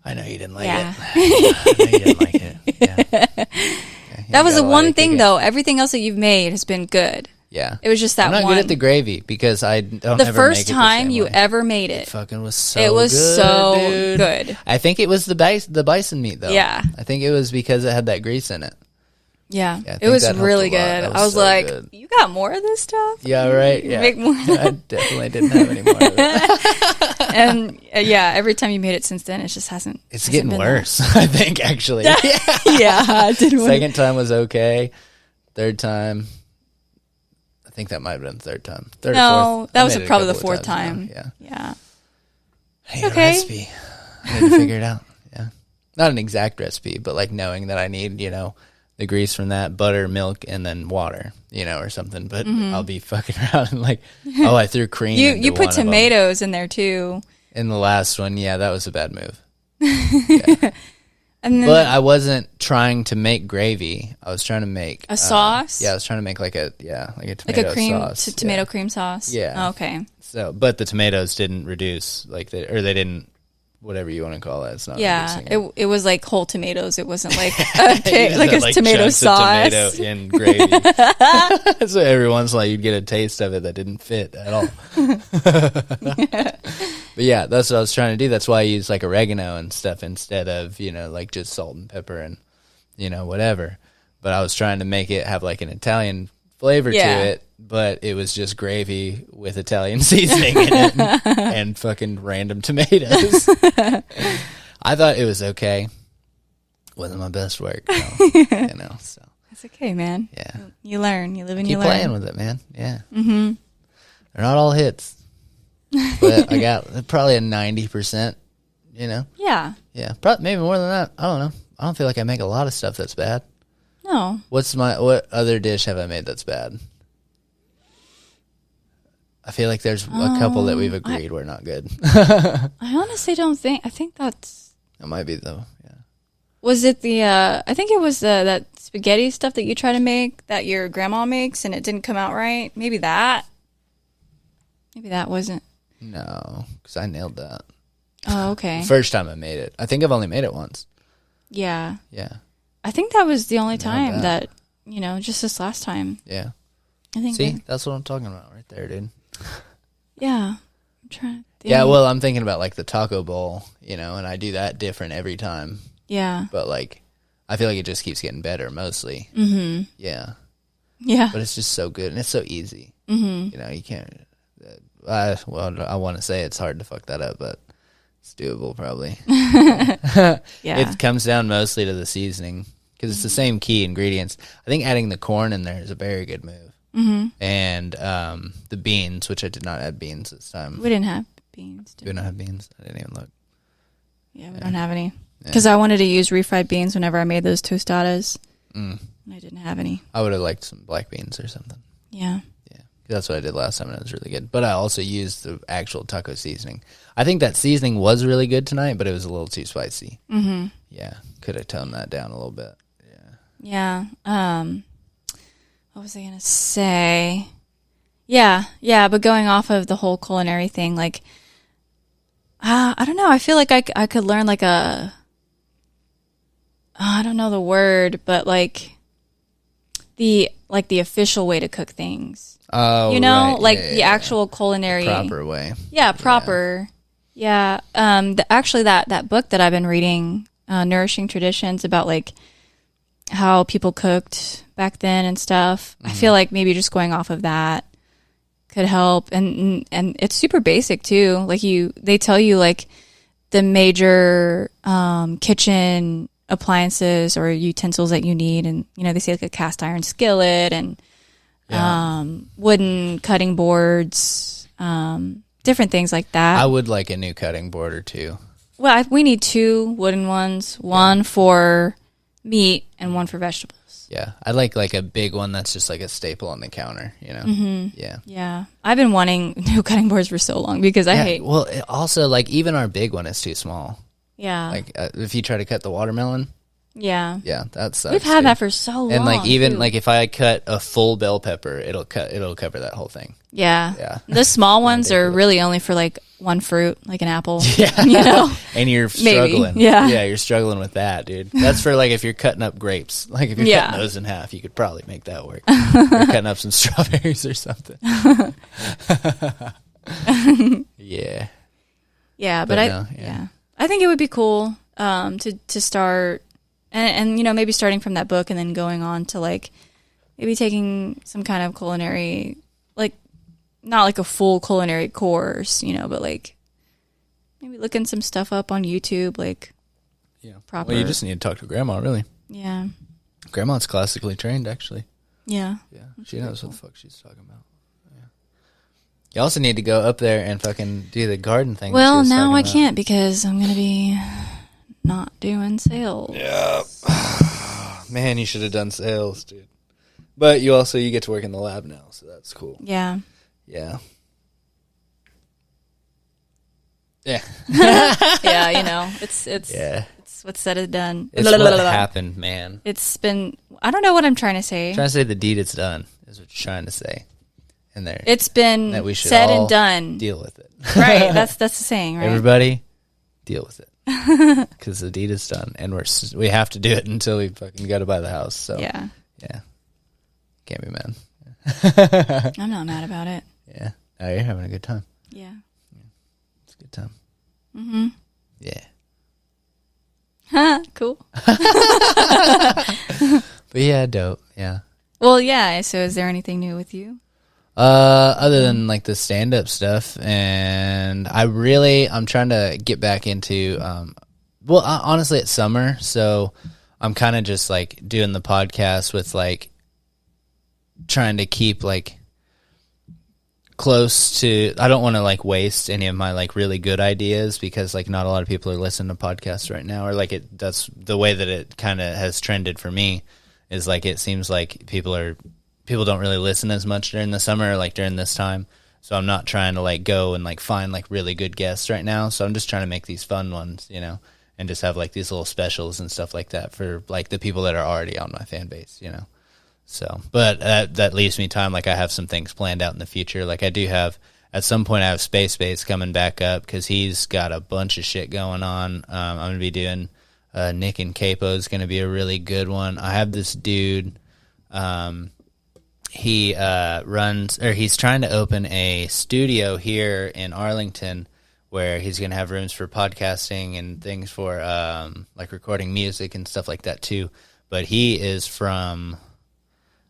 I know you didn't like it. I know you didn't like it. Yeah. That was the one thing, though. Everything else that you've made has been good. Yeah. It was just that one. I'm not good at the gravy because I don't the first time you ever made it. It fucking was so good. It was so good. I think it was the bison meat, though. Yeah. I think it was because it had that grease in it. Yeah, it was really good. I was so like, good. You got more of this stuff? Yeah, right. Yeah. Make more. I definitely didn't have any more of it. And every time you made it since then, it just hasn't. It's getting worse, I think, actually. Yeah, it did. Second time was okay. Third time, I think that might have been the third time. Third or fourth. That was probably the fourth time. Yeah. I need a recipe. I need to figure it out. Yeah. Not an exact recipe, but like knowing that I need, you know, the grease from that, butter, milk, and then water, you know, or something. But I'll be fucking around and like, oh, I threw cream. You put tomatoes in there too. In the last one, that was a bad move. But I wasn't trying to make gravy. I was trying to make a sauce. I was trying to make like a tomato sauce, tomato cream sauce. Yeah. Oh, okay. So, but the tomatoes didn't reduce, they didn't. Whatever you want to call it, it's not. Yeah, it was like whole tomatoes. It wasn't like a tomato sauce. Tomato in gravy. So every once in a while you'd get a taste of it that didn't fit at all. But yeah, that's what I was trying to do. That's why I use like oregano and stuff instead of, you know, like just salt and pepper and, you know, whatever. But I was trying to make it have like an Italian flavor to it, but it was just gravy with Italian seasoning in it and fucking random tomatoes. I thought it was okay. Wasn't my best work, you know. So It's okay, man. Yeah. You learn. You live and Keep you learn. playing with it, man. Yeah. Mm-hmm. They're not all hits. But I got probably a 90%, you know? Yeah. Yeah. Maybe more than that. I don't know. I don't feel like I make a lot of stuff that's bad. No. What other dish have I made that's bad? I feel like there's a couple that we've agreed were not good. I honestly don't think. I think that's. It might be though. Yeah. Was it the? I think it was that spaghetti stuff that you try to make that your grandma makes and it didn't come out right. Maybe that. Maybe that wasn't. No, because I nailed that. Oh, okay. The first time I made it. I think I've only made it once. Yeah. Yeah. I think that was the only Nailed time that. just this last time. Yeah. I think. See, that's what I'm talking about right there, dude. Yeah. I'm trying to think. Yeah, well, I'm thinking about like the taco bowl, and I do that different every time. Yeah. But like, I feel like it just keeps getting better mostly. Mm-hmm. Yeah. Yeah. But it's just so good and it's so easy. Mm-hmm. You can't. I want to say it's hard to fuck that up, but it's doable probably. Yeah. It comes down mostly to the seasoning because it's the same key ingredients. I think adding the corn in there is a very good move. Mm-hmm. And the beans, which I did not add beans this time. We didn't have beans. Do we not have beans? I didn't even look. Yeah, we don't have any. Because I wanted to use refried beans whenever I made those tostadas. And I didn't have any. I would have liked some black beans or something. Yeah. Yeah. That's what I did last time and it was really good. But I also used the actual taco seasoning. I think that seasoning was really good tonight, but it was a little too spicy. Mm-hmm. Yeah. Could have toned that down a little bit. Yeah. Yeah. What was I going to say? Yeah, but going off of the whole culinary thing, like, I don't know. I feel like I could learn like I don't know the word, but like the official way to cook things. Oh, right. Like yeah, the actual culinary. The proper way. Yeah, proper. Yeah. Actually, that book that I've been reading, Nourishing Traditions, about like how people cooked back then and stuff. I feel like maybe just going off of that could help, and it's super basic too. Like they tell you like the major kitchen appliances or utensils that you need, and they say like a cast iron skillet and wooden cutting boards, different things like that. I would like a new cutting board or two. Well, we need 2 wooden ones, one for meat and one for vegetables. Yeah, I like a big one that's just like a staple on the counter, Mm-hmm. Yeah. Yeah. I've been wanting new cutting boards for so long because I hate. Well, also, like, even our big one is too small. Yeah. Like, if you try to cut the watermelon. Yeah. Yeah, that sucks. We've had that for so long. And, like, even, too. like, if I cut a full bell pepper, it'll cover that whole thing. Yeah. Yeah. The small ones are really only for, like, one fruit, like an apple. Yeah. And you're struggling. Yeah. Yeah, you're struggling with that, dude. That's for, like, if you're cutting up grapes. Like, if you're cutting those in half, you could probably make that work. You're cutting up some strawberries or something. Yeah. Yeah, but I think it would be cool to start and maybe starting from that book and then going on to like maybe taking some kind of culinary, like not like a full culinary course, but like maybe looking some stuff up on YouTube, like proper. Well, you just need to talk to Grandma, really. Yeah. Grandma's classically trained, actually. Yeah. Yeah, she knows what the fuck she's talking about. You also need to go up there and fucking do the garden thing. Well, now I can't because I'm going to be not doing sales. Yeah. Man, you should have done sales, dude. But you get to work in the lab now, so that's cool. Yeah. Yeah. Yeah. Yeah, it's what's said is done. It's what happened, man. It's been, I don't know what I'm trying to say. I'm trying to say the deed it's done is what you're trying to say. In there. It's been that we should said all and done. Deal with it. Right. That's the saying, right? Everybody, deal with it. Because the deed is done, and we have to do it until we fucking go to buy the house. So yeah. Can't be mad. I'm not mad about it. Yeah. Oh, you're having a good time. Yeah. It's a good time. Mm-hmm. Yeah. Cool. But yeah, dope. Yeah. Well, yeah. So is there anything new with you? Other than like the stand-up stuff, and I'm trying to get back into, honestly, it's summer, so I'm kind of just like doing the podcast with like trying to keep like close to, I don't want to like waste any of my like really good ideas, because like not a lot of people are listening to podcasts right now, or like that's the way that it kind of has trended for me, is like it seems like people don't really listen as much during the summer, like during this time. So I'm not trying to like go and like find like really good guests right now. So I'm just trying to make these fun ones, you know, and just have like these little specials and stuff like that for like the people that are already on my fan base, you know. So, but that leaves me time. Like I have some things planned out in the future. Like I do have, at some point I have Space Base coming back up, because he's got a bunch of shit going on. I'm going to be doing Nick and Capo is going to be a really good one. I have this dude, he he's trying to open a studio here in Arlington where he's going to have rooms for podcasting and things for like recording music and stuff like that too. But he is from,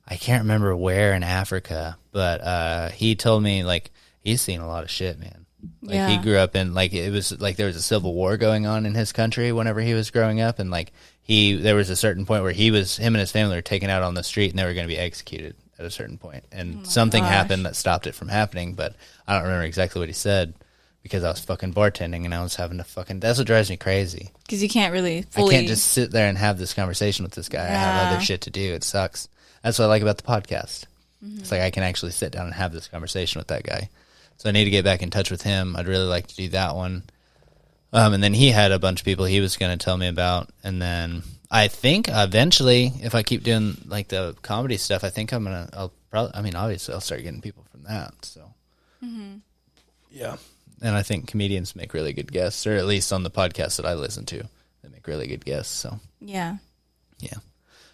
I can't remember where in Africa, but he told me like he's seen a lot of shit, man. Like he grew up in, like, it was like there was a civil war going on in his country whenever he was growing up, and like there was a certain point where him and his family were taken out on the street and they were going to be executed at a certain point, and something happened that stopped it from happening, but I don't remember exactly what he said, because I was fucking bartending and I was having to fucking, that's what drives me crazy. Because you can't really fully... I can't just sit there and have this conversation with this guy. I have other shit to do. It sucks. That's what I like about the podcast. Mm-hmm. It's like I can actually sit down and have this conversation with that guy. So I need to get back in touch with him. I'd really like to do that one. And then he had a bunch of people he was going to tell me about. And then I think eventually, if I keep doing like the comedy stuff, I think obviously I'll start getting people from that. So, yeah. And I think comedians make really good guests, or at least on the podcast that I listen to, they make really good guests. So, yeah.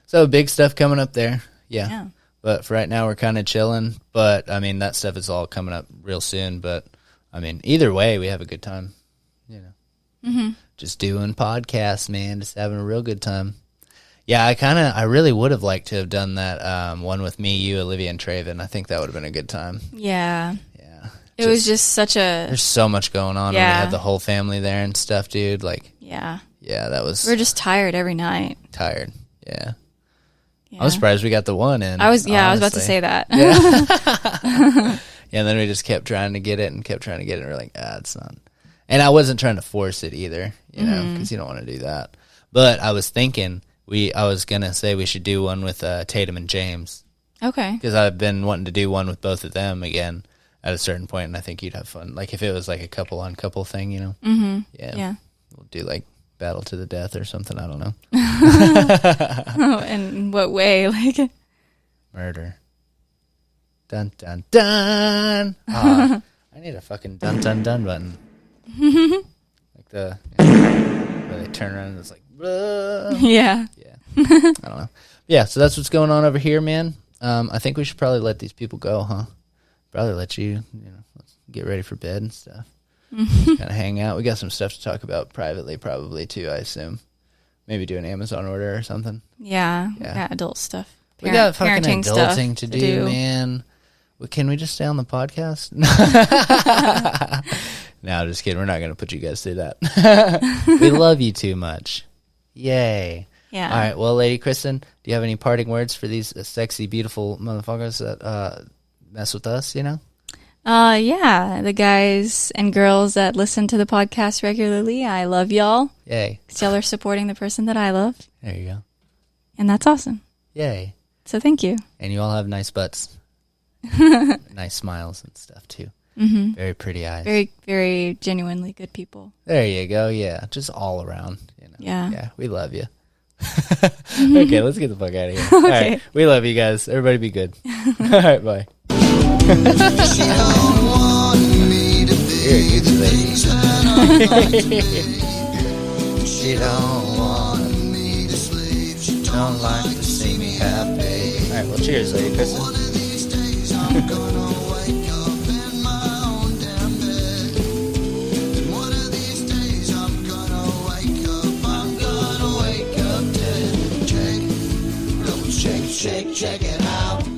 So big stuff coming up there. Yeah. But for right now, we're kind of chilling. But, I mean, that stuff is all coming up real soon. But, I mean, either way, we have a good time, you know. Just doing podcasts, man. Just having a real good time. Yeah, I really would have liked to have done that one with me, you, Olivia, and Traven. I think that would have been a good time. Yeah. It was just such a... There's so much going on. Yeah. We had the whole family there and stuff, dude. Like, yeah, that was... We were just tired every night. Tired, yeah. I'm surprised we got the one in. I was about to say that. Yeah. And then we just kept trying to get it and we're like, it's not. And I wasn't trying to force it either, you know, because you don't want to do that. But I was thinking, I was going to say we should do one with Tatum and James. Okay. Because I've been wanting to do one with both of them again at a certain point, and I think you'd have fun. Like if it was like a couple on couple thing, you know? Yeah. We'll do like battle to the death or something. I don't know. And in what way? Like murder. Dun dun dun. I need a fucking dun dun dun button. Like where they turn around and it's like, yeah. I don't know. Yeah, so that's what's going on over here, man. I think we should probably let these people go, huh? Probably let you know, let's get ready for bed and stuff. Kind of hang out. We got some stuff to talk about privately, probably too, I assume. Maybe do an Amazon order or something. Yeah. We got adult stuff. We got fucking adulting to do, man. Well, can we just stay on the podcast? No, just kidding. We're not going to put you guys through that. We love you too much. Yay. Yeah. All right. Well, Lady Kristen, do you have any parting words for these sexy, beautiful motherfuckers that mess with us, you know? Yeah, the guys and girls that listen to the podcast regularly, I love y'all. Yay. Because y'all are supporting the person that I love. There you go. And that's awesome. Yay. So thank you. And you all have nice butts. Nice smiles and stuff, too. Mm-hmm. Very pretty eyes. Very, very genuinely good people. There you go. Yeah, just all around. You know? Yeah, we love you. Okay, let's get the fuck out of here. Okay. All right, we love you guys. Everybody be good. All right, bye. She don't want me to be She don't want me to sleep. She don't like to see me happy. All right, well, cheers, Lady Kristen. One of these days I'm gonna wake up in my own damn bed. And one of these days I'm gonna wake up dead. Check it out.